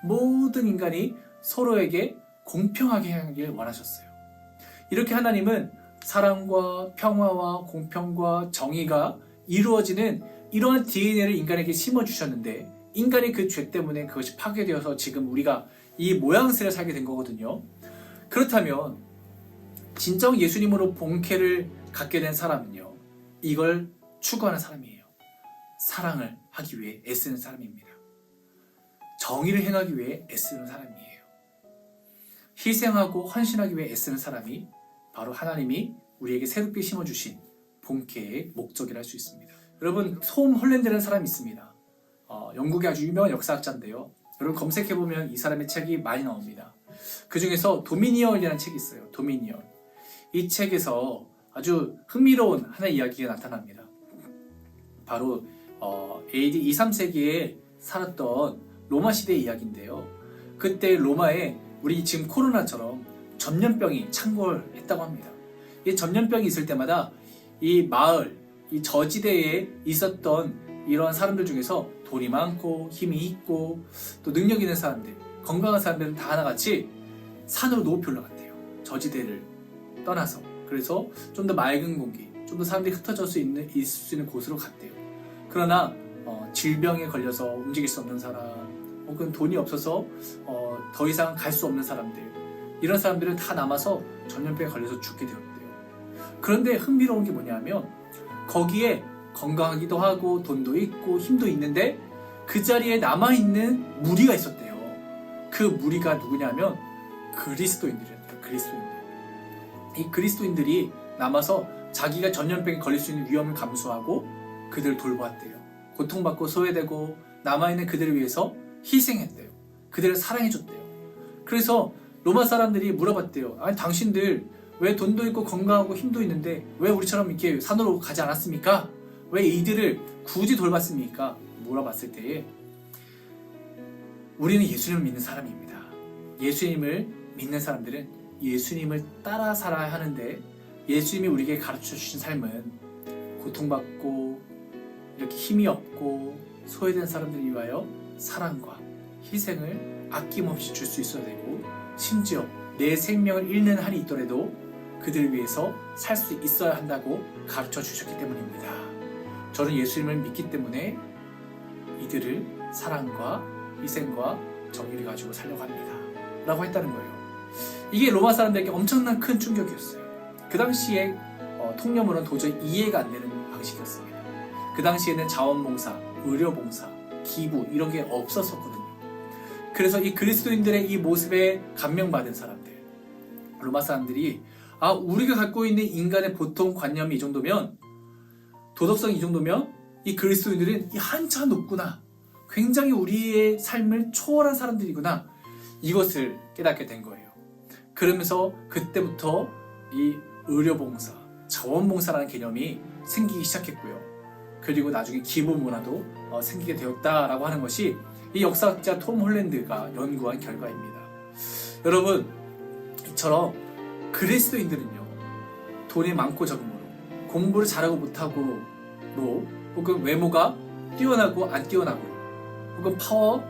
모든 인간이 서로에게 공평하게 행하길 원하셨어요. 이렇게 하나님은 사랑과 평화와 공평과 정의가 이루어지는 이러한 DNA를 인간에게 심어주셨는데, 인간의 그 죄 때문에 그것이 파괴되어서 지금 우리가 이 모양새를 살게 된 거거든요. 그렇다면 진정 예수님으로 본캐를 갖게 된 사람은요, 이걸 추구하는 사람이에요. 사랑을 하기 위해 애쓰는 사람입니다. 정의를 행하기 위해 애쓰는 사람이에요. 희생하고 헌신하기 위해 애쓰는 사람이 바로 하나님이 우리에게 새롭게 심어주신 본캐의 목적이라 할 수 있습니다. 여러분, 톰 홀랜드라는 사람이 있습니다. 영국의 아주 유명한 역사학자인데요. 여러분 검색해보면 이 사람의 책이 많이 나옵니다. 그 중에서 도미니언이라는 책이 있어요. 도미니언. 이 책에서 아주 흥미로운 하나의 이야기가 나타납니다. 바로 AD 2, 3세기에 살았던 로마 시대의 이야기인데요. 그때 로마에 우리 지금 코로나처럼 전염병이 창궐했다고 합니다. 이 전염병이 있을 때마다 이 마을, 이 저지대에 있었던 이런 사람들 중에서 돈이 많고 힘이 있고 또 능력 있는 사람들, 건강한 사람들은 다 하나같이 산으로 높이 올라갔대요. 저지대를 떠나서. 그래서 좀 더 맑은 공기, 좀 더 사람들이 흩어져 있을 수 있는 곳으로 갔대요. 그러나 질병에 걸려서 움직일 수 없는 사람, 혹은 돈이 없어서 더 이상 갈 수 없는 사람들, 이런 사람들은 다 남아서 전염병에 걸려서 죽게 되었대요. 그런데 흥미로운 게 뭐냐면, 거기에 건강하기도 하고 돈도 있고 힘도 있는데 그 자리에 남아있는 무리가 있었대요. 그 무리가 누구냐면 그리스도인들이었대요. 그리스도인들. 이 그리스도인들이 남아서 자기가 전염병에 걸릴 수 있는 위험을 감수하고 그들을 돌보았대요. 고통받고 소외되고 남아있는 그들을 위해서 희생했대요. 그들을 사랑해줬대요. 그래서 로마 사람들이 물어봤대요. 아니, 당신들 왜 돈도 있고 건강하고 힘도 있는데 왜 우리처럼 이렇게 산으로 가지 않았습니까? 왜 이들을 굳이 돌봤습니까? 물어봤을 때에 우리는 예수님을 믿는 사람입니다. 예수님을 믿는 사람들은 예수님을 따라 살아야 하는데, 예수님이 우리에게 가르쳐 주신 삶은 고통받고 이렇게 힘이 없고 소외된 사람들을 위하여 사랑과 희생을 아낌없이 줄 수 있어야 되고, 심지어 내 생명을 잃는 한이 있더라도 그들을 위해서 살 수 있어야 한다고 가르쳐 주셨기 때문입니다. 저는 예수님을 믿기 때문에 이들을 사랑과 희생과 정의를 가지고 살려고 합니다. 라고 했다는 거예요. 이게 로마 사람들에게 엄청난 큰 충격이었어요. 그 당시에 통념으로는 도저히 이해가 안 되는 방식이었습니다. 그 당시에는 자원봉사, 의료봉사, 기부 이런 게 없었었거든요. 그래서 이 그리스도인들의 이 모습에 감명받은 사람들, 로마 사람들이 우리가 갖고 있는 인간의 보통 관념이 이 정도면, 도덕성이 이 정도면 이 그리스도인들은 한참 높구나, 굉장히 우리의 삶을 초월한 사람들이구나, 이것을 깨닫게 된 거예요. 그러면서 그때부터 이 의료봉사, 자원봉사라는 개념이 생기기 시작했고요. 그리고 나중에 기부 문화도 생기게 되었다라고 하는 것이 이 역사학자 톰 홀랜드가 연구한 결과입니다. 여러분, 이처럼 그리스도인들은요, 돈이 많고 적음으로, 공부를 잘하고 못하고로, 혹은 외모가 뛰어나고 안 뛰어나고, 혹은 파워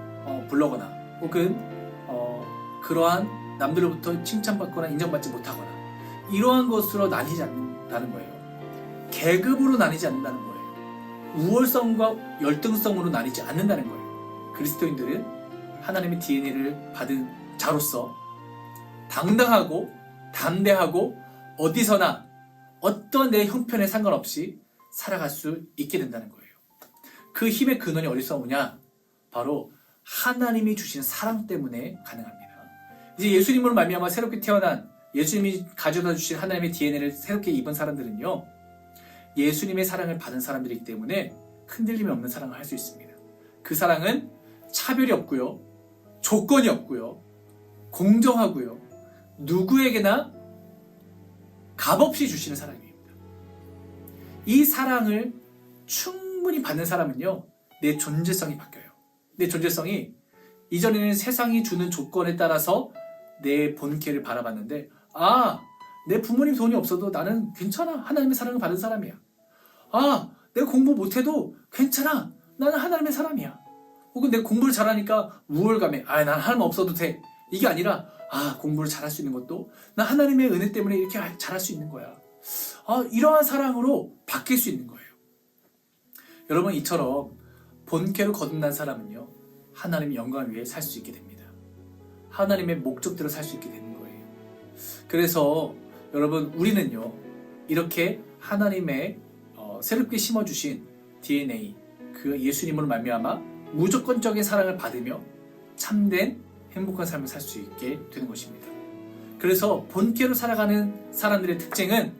블로거나, 혹은 그러한 남들로부터 칭찬받거나 인정받지 못하거나, 이러한 것으로 나뉘지 않는다는 거예요. 계급으로 나뉘지 않는다는 거예요. 우월성과 열등성으로 나뉘지 않는다는 거예요. 그리스도인들은 하나님의 DNA를 받은 자로서 당당하고 담대하고 어디서나 어떤 내 형편에 상관없이 살아갈 수 있게 된다는 거예요. 그 힘의 근원이 어디서 오냐? 바로 하나님이 주신 사랑 때문에 가능합니다. 이제 예수님으로 말미암아 새롭게 태어난, 예수님이 가져다 주신 하나님의 DNA를 새롭게 입은 사람들은요, 예수님의 사랑을 받은 사람들이기 때문에 흔들림이 없는 사랑을 할 수 있습니다. 그 사랑은 차별이 없고요, 조건이 없고요, 공정하고요, 누구에게나 값없이 주시는 사랑입니다. 이 사랑을 충분히 받는 사람은요, 내 존재성이 바뀌어요. 내 존재성이, 이전에는 세상이 주는 조건에 따라서 내 본캐를 바라봤는데, 내 부모님 돈이 없어도 나는 괜찮아, 하나님의 사랑을 받은 사람이야. 내가 공부 못해도 괜찮아, 나는 하나님의 사람이야. 혹은 내가 공부를 잘하니까 우월감에 난 하나님 없어도 돼, 이게 아니라 공부를 잘할 수 있는 것도 나 하나님의 은혜 때문에 이렇게 잘할 수 있는 거야. 이러한 사랑으로 바뀔 수 있는 거예요. 여러분, 이처럼 본캐로 거듭난 사람은요, 하나님의 영광을 위해 살 수 있게 됩니다. 하나님의 목적대로 살 수 있게 되는 거예요. 그래서 여러분, 우리는요, 이렇게 하나님의 새롭게 심어주신 DNA, 그 예수님으로 말미암아 무조건적인 사랑을 받으며 참된 행복한 삶을 살 수 있게 되는 것입니다. 그래서 본캐로 살아가는 사람들의 특징은,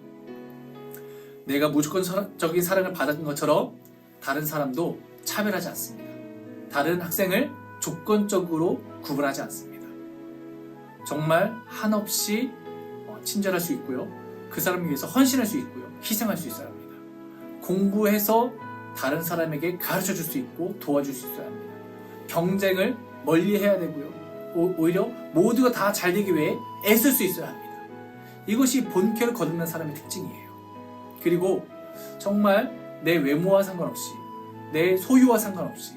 내가 무조건적인 사랑을 받은 것처럼 다른 사람도 차별하지 않습니다. 다른 학생을 조건적으로 구분하지 않습니다. 정말 한없이 친절할 수 있고요, 그 사람을 위해서 헌신할 수 있고요, 희생할 수 있어야 합니다. 공부해서 다른 사람에게 가르쳐 줄 수 있고 도와줄 수 있어야 합니다. 경쟁을 멀리 해야 되고요, 오히려 모두가 다 잘 되기 위해 애쓸 수 있어야 합니다. 이것이 본캐를 거듭난 사람의 특징이에요. 그리고 정말 내 외모와 상관없이, 내 소유와 상관없이,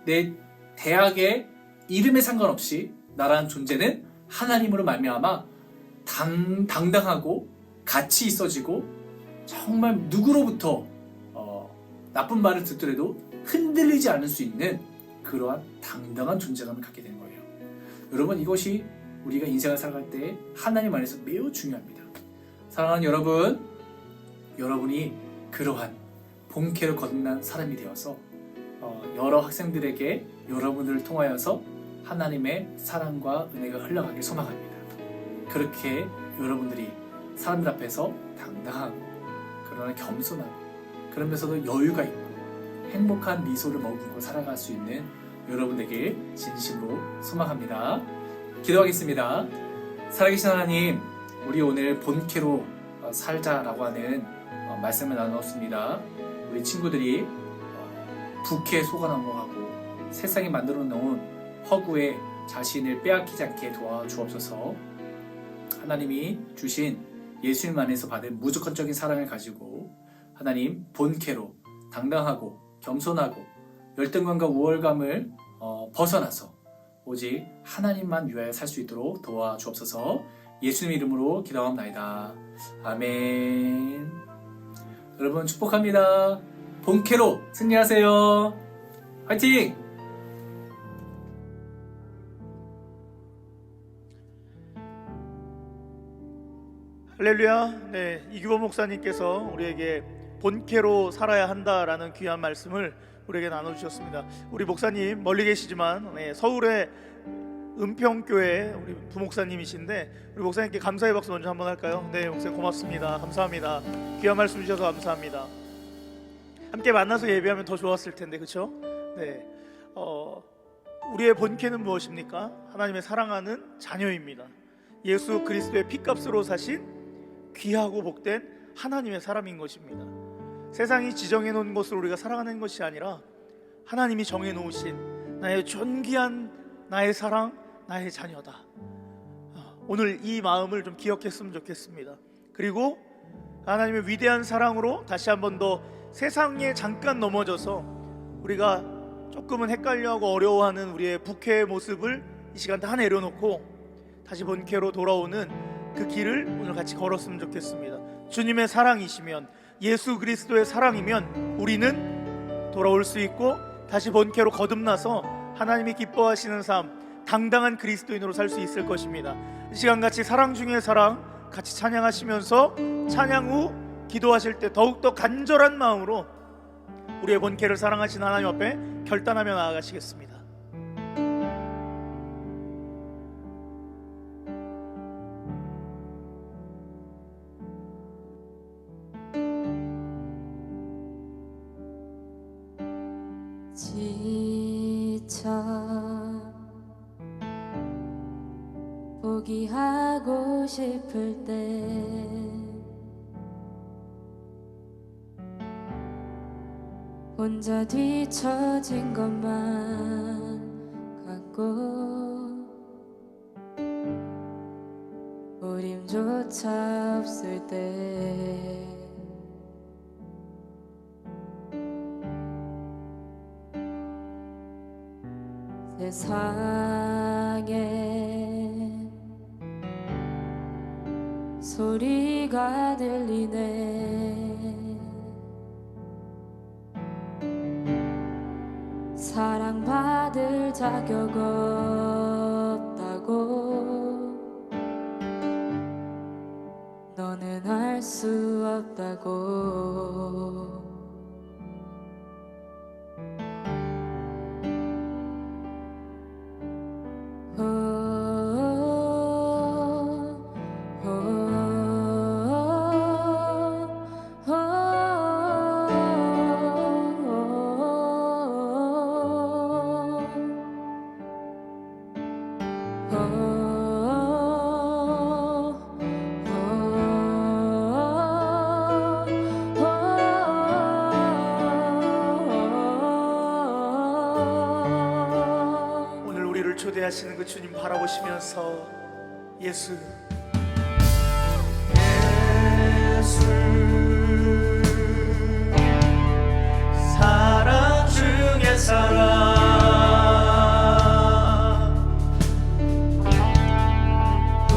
내 대학의 이름에 상관없이 나라는 존재는 하나님으로 말미암아 당당하고 가치 있어지고, 정말 누구로부터 나쁜 말을 듣더라도 흔들리지 않을 수 있는 그러한 당당한 존재감을 갖게 되는 거예요. 여러분, 이것이 우리가 인생을 살아갈 때 하나님 안에서 매우 중요합니다. 사랑하는 여러분, 여러분이 그러한 본캐로 거듭난 사람이 되어서 여러 학생들에게 여러분들을 통하여서 하나님의 사랑과 은혜가 흘러가길 소망합니다. 그렇게 여러분들이 사람들 앞에서 당당하고, 그러나 겸손하고, 그러면서도 여유가 있고 행복한 미소를 머금고 살아갈 수 있는 여러분에게 진심으로 소망합니다. 기도하겠습니다. 살아계신 하나님, 우리 오늘 본캐로 살자라고 하는 말씀을 나눴습니다. 우리 친구들이 부캐에 속아 넘어가고 세상이 만들어 놓은 허구에 자신을 빼앗기지 않게 도와주옵소서. 하나님이 주신 예수님 안에서 받은 무조건적인 사랑을 가지고 하나님 본캐로 당당하고 겸손하고 열등감과 우월감을 벗어나서 오직 하나님만 위하여 살 수 있도록 도와주옵소서. 예수님 이름으로 기도합니다. 아멘. 여러분 축복합니다. 본캐로 승리하세요. 화이팅! 할렐루야. 네, 이규범 목사님께서 우리에게 본캐로 살아야 한다라는 귀한 말씀을 우리에게 나눠주셨습니다. 우리 목사님 멀리 계시지만 서울의 은평교회 우리 부목사님이신데 우리 목사님께 감사의 박수 먼저 한번 할까요? 네, 목사님 고맙습니다. 감사합니다. 귀한 말씀 주셔서 감사합니다. 함께 만나서 예배하면 더 좋았을 텐데, 그렇죠? 네, 우리의 본캐는 무엇입니까? 하나님의 사랑하는 자녀입니다. 예수 그리스도의 피값으로 사신 귀하고 복된 하나님의 사람인 것입니다. 세상이 지정해 놓은 것을 우리가 살아가는 것이 아니라 하나님이 정해 놓으신 나의 존귀한 나의 사랑, 나의 자녀다. 오늘 이 마음을 좀 기억했으면 좋겠습니다. 그리고 하나님의 위대한 사랑으로 다시 한 번 더 세상에 잠깐 넘어져서 우리가 조금은 헷갈려하고 어려워하는 우리의 부캐의 모습을 이 시간 다 내려놓고 다시 본캐로 돌아오는 그 길을 오늘 같이 걸었으면 좋겠습니다. 주님의 사랑이시면, 예수 그리스도의 사랑이면 우리는 돌아올 수 있고 다시 본캐로 거듭나서 하나님이 기뻐하시는 삶, 당당한 그리스도인으로 살 수 있을 것입니다. 이 시간 같이 사랑 중에 사랑 같이 찬양하시면서 찬양 후 기도하실 때 더욱더 간절한 마음으로 우리의 본캐를 사랑하신 하나님 앞에 결단하며 나아가시겠습니다. 지쳐 포기하고 싶을 때 혼자 뒤처진 것만 같고 우림조차 없을 때 세상에 소리가 들리네. 사랑받을 자격 없다고, 너는 알 수 없다고. 초대하시는 그 주님 바라보시면서 예수 사랑 중에 사랑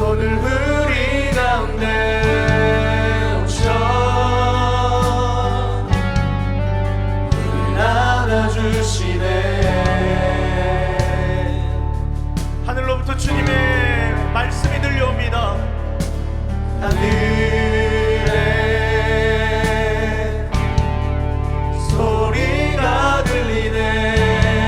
오늘 우리 가운데 오셔 우리를 안아주시네. 하늘로부터 주님의 말씀이 들려옵니다. 하늘에 소리가 들리네.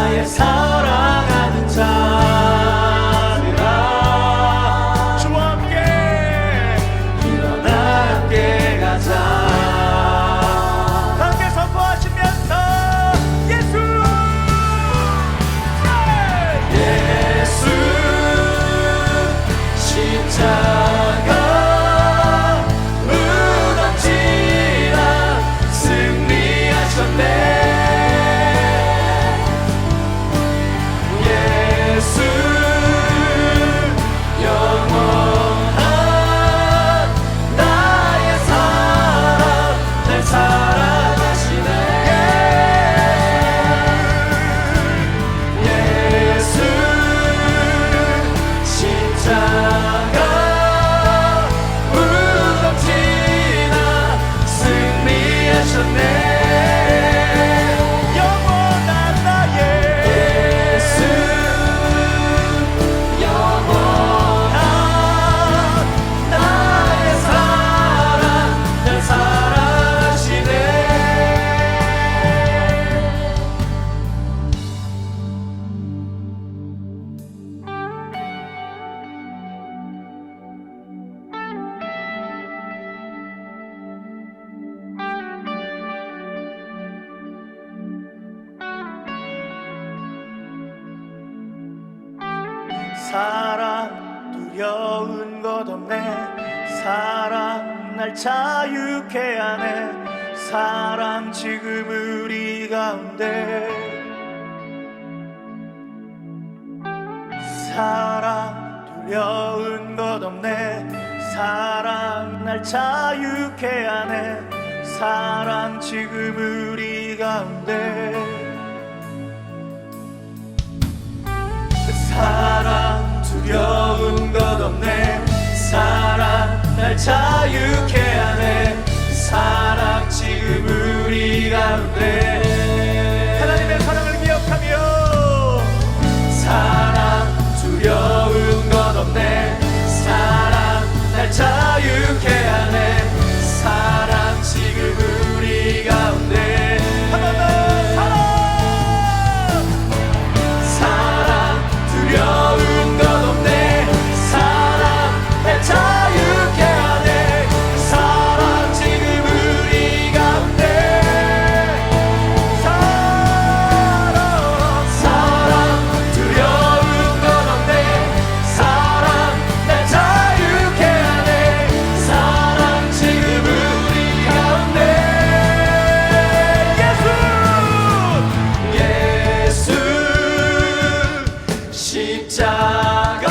나의 사랑하는 자들아 주와 함께 일어나 함께 가자 함께 선포하시면서 예수 예수 십자가 무덤지나 승리하셨네 예수 영원한 나의 사랑 날 사랑하시네 예수 십자가 무덤지나 승리하셨네 영원한 나의 예수 영원한 나의 사랑 날 사랑하시네 사랑 두려운 것 없네 사랑 날 자유케 하네 사랑 지금 우리 가운데 사랑 두려운 것 없네 사랑 날 자유케 하네 사랑 지금 우리 가운데 사랑 두려운 것 없네 사랑 날 자유케 하네 사랑 지금 우리 가운데 하나님의 사랑을 기억하며 사랑 두려운 것 없네 사랑 날 자유케 하네 사랑 지금 우리 가운데 한 번 더 사랑 두려운 것 없네 사랑 날 자유케 하네 사랑 지금 우리 가운데 사랑 두려운 것 없네 사랑 날 자유케 하네 사랑 지금 우리 가운데 예수 십자가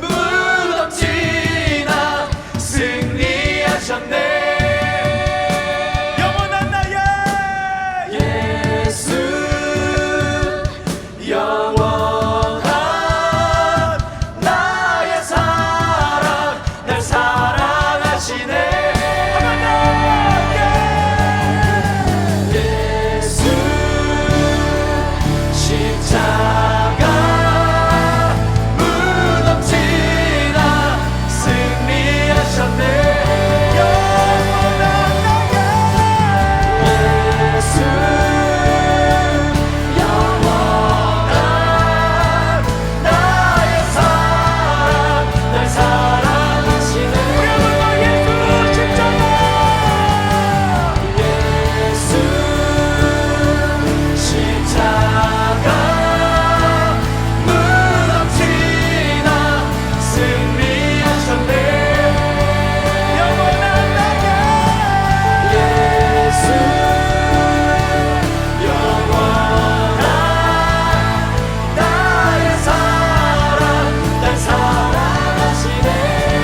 무덤지나 승리하셨네 영원한 나의 예수 영원한 나의 사랑 날 사랑하시네 예수 십자가 무덤지나 승리하셨네 영원한 나의 예수 영원한 나의 사랑 날 사랑하시네 예수 십자가 예수 십자가 무덤지나 승리하셨네 영원한 나의 예수 영원한 나의 사랑 날 사랑하시네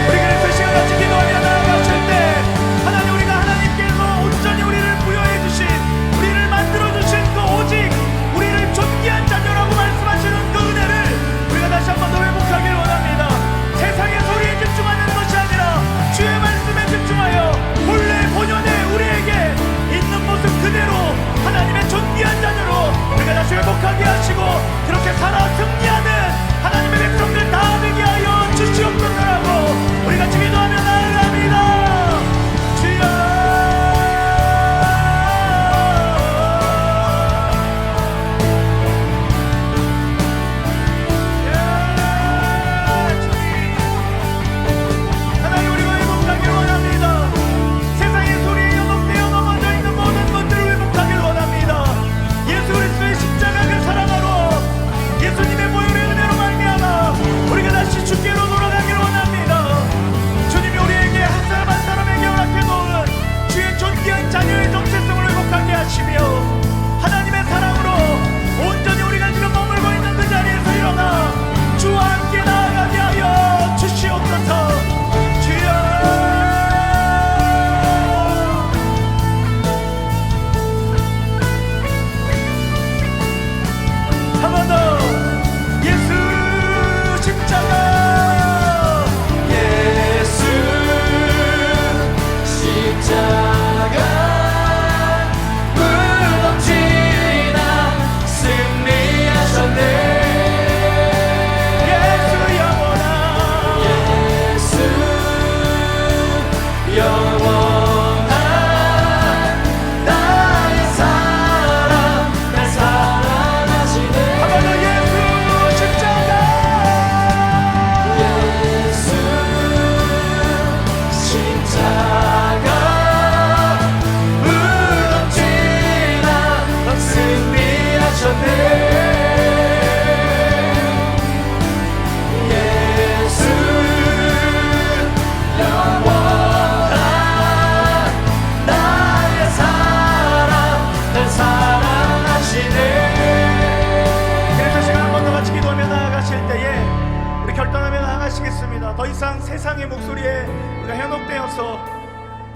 우리가 그 시간 같이 기도하며 나아가실 때 하나님 우리가 하나님께서 온전히 우리를 부여해 주신 우리를 만들어 주신 그 오직 우리를 존귀한 자녀라고 말씀하시는 그 은혜를 우리가 다시 한 번 더 회복하길 원합니다. 세상의 소리에 집중하는 것이 아니라 주의 말씀에 집중하여 본래 본연의 우리에게 있는 모습 그대로 하나님의 존귀한 자녀로 우리가 다시 회복하게 하시고 그렇게 살아 승리하는 하나님의 백성들 다 되게 하여 주시옵소서라고 우리 같이 기도하며 나아갑니다. 주여 한 번 더. 예수 십자가. 예수 십자가 무덤지나 승리하셨네. 예수 영원한. 예수 영원한 나의 사랑 날 사랑하시네. 한 번 더. 예수 십자가. 예수 십자가 무덤지나 승리하셨네. 예수 영원한 나의 사랑 날 사랑하시네. 그래서 시간 한 번 더 같이 기도하며 나아가실 때에 우리 결단하며 나아가시겠습니다. 더 이상 세상의 목소리에 우리가 현혹되어서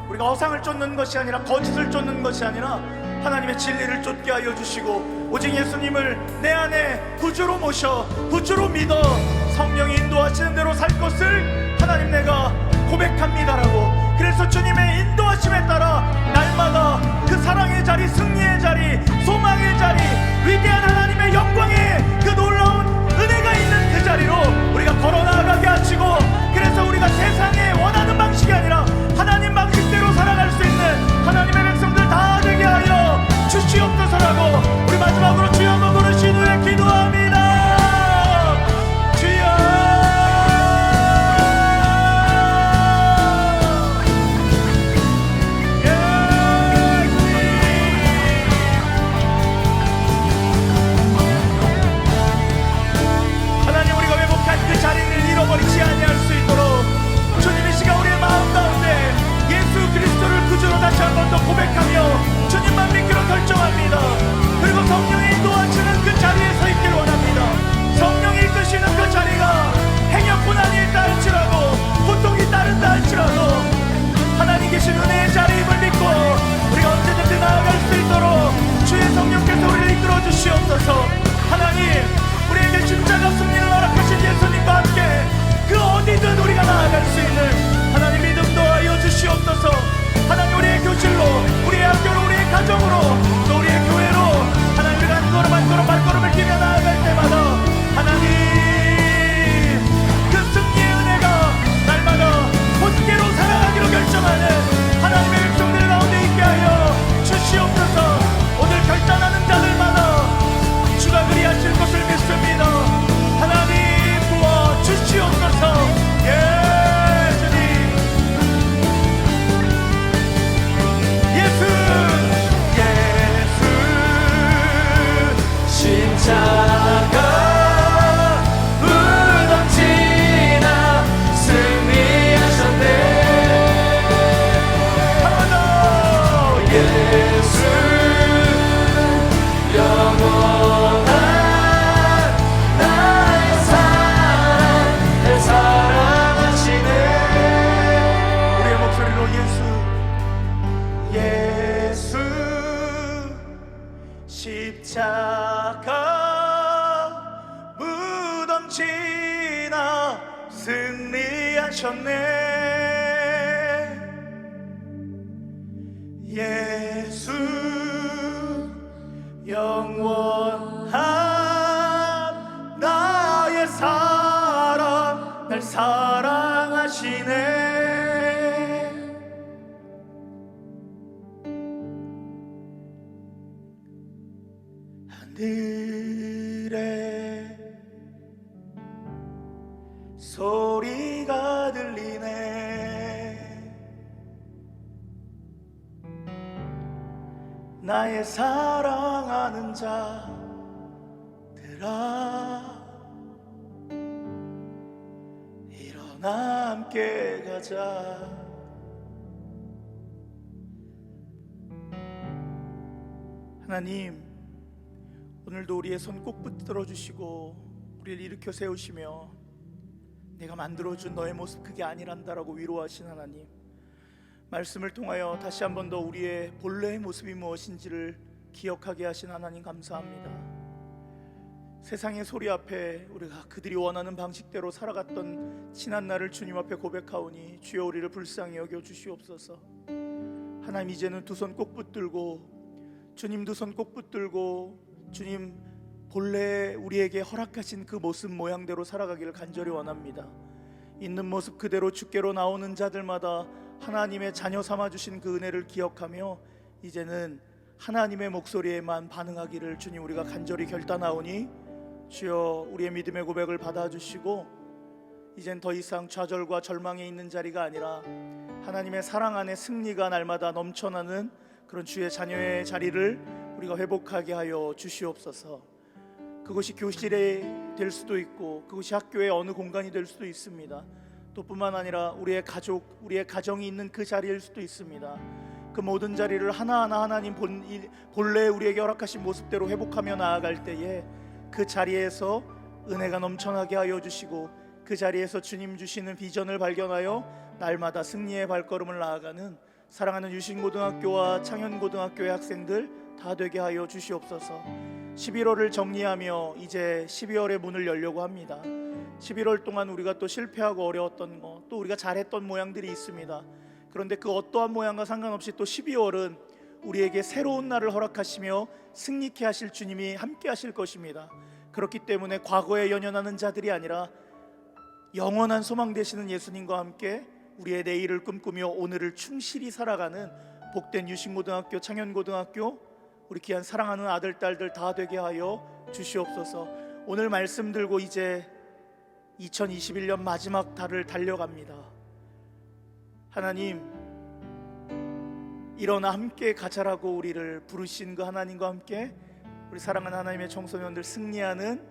우리가 어상을 쫓는 것이 아니라 거짓을 쫓는 것이 아니라 하나님의 진리를 쫓게 하여 주시고 오직 예수님을 내 안에 구주로 모셔 구주로 믿어 성령이 인도하시는 대로 살 것을 하나님 내가 고백합니다라고. 그래서 주님의 인도하심에 따라 날마다 그 사랑의 자리, 승리의 자리, 소망의 자리, 위대한 하나님의 영광의 그 놀라운 은혜가 있는 그 자리로 우리가 걸어나가게 하시고, 그래서 우리가 세상에 원하는 방식이 아니라 하나님 방식대로 살아갈 수 있는 하나님의 백성들 다 되게 하여 주시옵소서라고 우리 마지막으로 주여 한번 부르신 후에 기도합니다. 주여. 하나님, 우리가 회복한 그 자리를 잃어버리지 아니할 수 있도록 주님 이 시간 우리의 마음 가운데 예수 그리스도를 구주로 다시 한 번 더 고백하며 주님만 믿기로 결정합니다. 그리고 성령이 인도하시는 그 자리에 서 있기를 원합니다. 성령이 이끄시는 그 자리가 행여 고난이 있다 할지라도, 고통이 따른다 할지라도 하나님 계신 은혜의 자리임을 믿고 우리가 언제든지 나아갈 수 있도록 주의 성령께서 우리를 이끌어 주시옵소서. 하나님, 우리에게 십자가 승리를 허락하신 예수님과 함께 그 어디든 우리가 나아갈 수 있는 하나님 믿음 더하여 주시옵소서. 하나님, 우리의 교실로, 우리의 학교로, 우리의 가정으로, 또 우리의 교회로 하나님 우리가 한 걸음 한 걸음 발걸음을 뛰며 나아갈 때마다 하나님 그 승리의 은혜가 날마다 본께로 살아가기로 결정하는 하나님의 백성들 가운데 있게 하여 주시옵소서. 오늘 결단하는 자들마다 주가 그리하실 것을 믿습니다. 하나님 부어 주시옵소서. 예수님. 예수 십자가 무덤지나 승리하셨네. 한 번 더. 예수 영원한 나의 사랑 날 사랑하시네. 우리의 목소리로 예수 십자가 무덤지나 승리하셨네. 예수 영원한 나의 사랑 날 사랑하시네. 하늘에 소리가 들리네. 나의 사랑하는 자들아, 일어나 함께 가자. 하나님, 오늘도 우리의 손 꼭 붙들어 주시고 우리를 일으켜 세우시며 내가 만들어준 너의 모습 그게 아니란다라고 위로하신 하나님, 말씀을 통하여 다시 한 번 더 우리의 본래의 모습이 무엇인지를 기억하게 하신 하나님 감사합니다. 세상의 소리 앞에 우리가 그들이 원하는 방식대로 살아갔던 지난 날을 주님 앞에 고백하오니 주여 우리를 불쌍히 여겨 주시옵소서. 하나님, 이제는 두 손 꼭 붙들고, 주님 두 손 꼭 붙들고 주님 본래 우리에게 허락하신 그 모습 모양대로 살아가기를 간절히 원합니다. 있는 모습 그대로 주께로 나오는 자들마다 하나님의 자녀 삼아주신 그 은혜를 기억하며 이제는 하나님의 목소리에만 반응하기를 주님 우리가 간절히 결단하오니 주여 우리의 믿음의 고백을 받아주시고 이젠 더 이상 좌절과 절망에 있는 자리가 아니라 하나님의 사랑 안에 승리가 날마다 넘쳐나는 그런 주의 자녀의 자리를 우리가 회복하게 하여 주시옵소서. 그것이 교실이 될 수도 있고 그것이 학교의 어느 공간이 될 수도 있습니다. 또 뿐만 아니라 우리의 가족, 우리의 가정이 있는 그 자리일 수도 있습니다. 그 모든 자리를 하나하나 하나님 본래 우리에게 허락하신 모습대로 회복하며 나아갈 때에 그 자리에서 은혜가 넘쳐나게 하여 주시고 그 자리에서 주님 주시는 비전을 발견하여 날마다 승리의 발걸음을 나아가는 사랑하는 유신고등학교와 창현고등학교의 학생들 다 되게 하여 주시옵소서. 11월을 정리하며 이제 12월의 문을 열려고 합니다. 11월 동안 우리가 또 실패하고 어려웠던 거, 또 우리가 잘했던 모양들이 있습니다. 그런데 그 어떠한 모양과 상관없이 또 12월은 우리에게 새로운 날을 허락하시며 승리케 하실 주님이 함께 하실 것입니다. 그렇기 때문에 과거에 연연하는 자들이 아니라 영원한 소망 되시는 예수님과 함께 우리의 내일을 꿈꾸며 오늘을 충실히 살아가는 복된 유신고등학교, 창현고등학교, 우리 귀한 사랑하는 아들, 딸들 다 되게 하여 주시옵소서. 오늘 말씀 들고 이제 2021년 마지막 달을 달려갑니다. 하나님, 일어나 함께 가자라고 우리를 부르신 그 하나님과 함께 우리 사랑하는 하나님의 청소년들 승리하는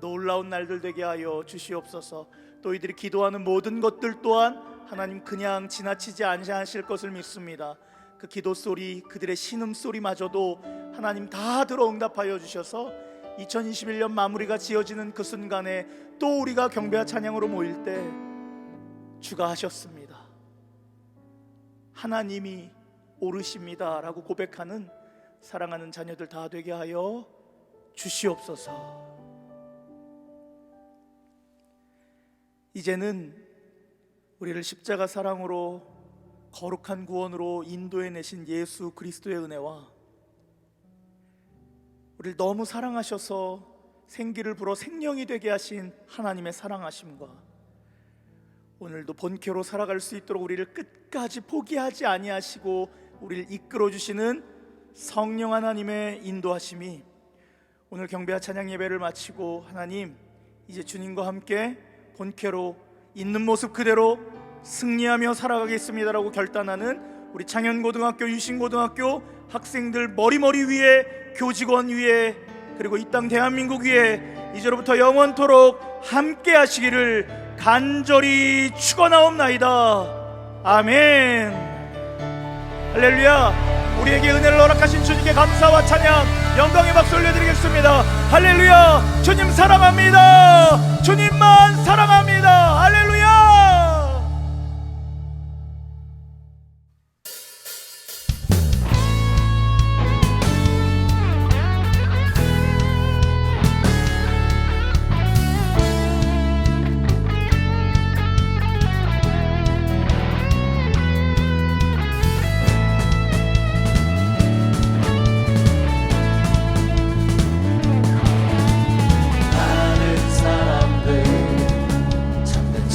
놀라운 날들 되게 하여 주시옵소서. 또 이들이 기도하는 모든 것들 또한 하나님 그냥 지나치지 않으실 것을 믿습니다. 그 기도 소리, 그들의 신음 소리마저도 하나님 다 들어 응답하여 주셔서 2021년 마무리가 지어지는 그 순간에 또 우리가 경배와 찬양으로 모일 때 주가 하셨습니다, 하나님이 오르십니다 라고 고백하는 사랑하는 자녀들 다 되게 하여 주시옵소서. 이제는 우리를 십자가 사랑으로 거룩한 구원으로 인도해내신 예수 그리스도의 은혜와 우리를 너무 사랑하셔서 생기를 불어 생명이 되게 하신 하나님의 사랑하심과 오늘도 본캐로 살아갈 수 있도록 우리를 끝까지 포기하지 아니하시고 우리를 이끌어주시는 성령 하나님의 인도하심이 오늘 경배와 찬양 예배를 마치고 하나님 이제 주님과 함께 본캐로 있는 모습 그대로 승리하며 살아가겠습니다라고 결단하는 우리 창현고등학교, 유신고등학교 학생들 머리 위에, 교직원 위에, 그리고 이 땅 대한민국 위에 이제로부터 영원토록 함께 하시기를 간절히 축원하옵나이다. 아멘. 할렐루야. 우리에게 은혜를 허락하신 주님께 감사와 찬양, 영광의 박수 올려드리겠습니다. 할렐루야. 주님 사랑합니다. 주님만 사랑합니다. 할렐루야. 많은 사람들 참된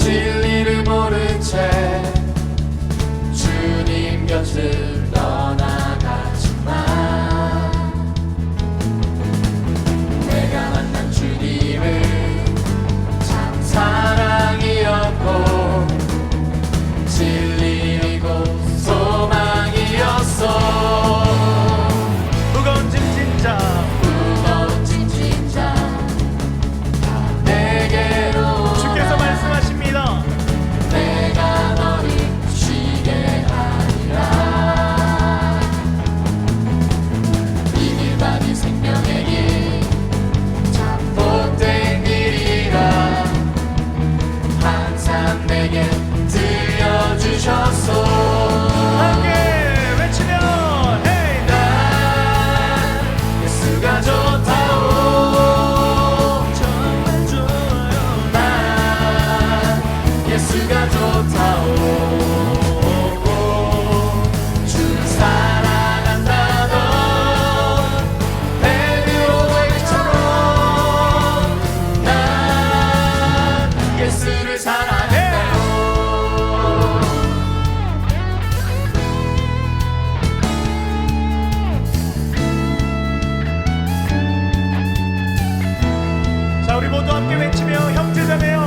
함께 외치며 형제자매여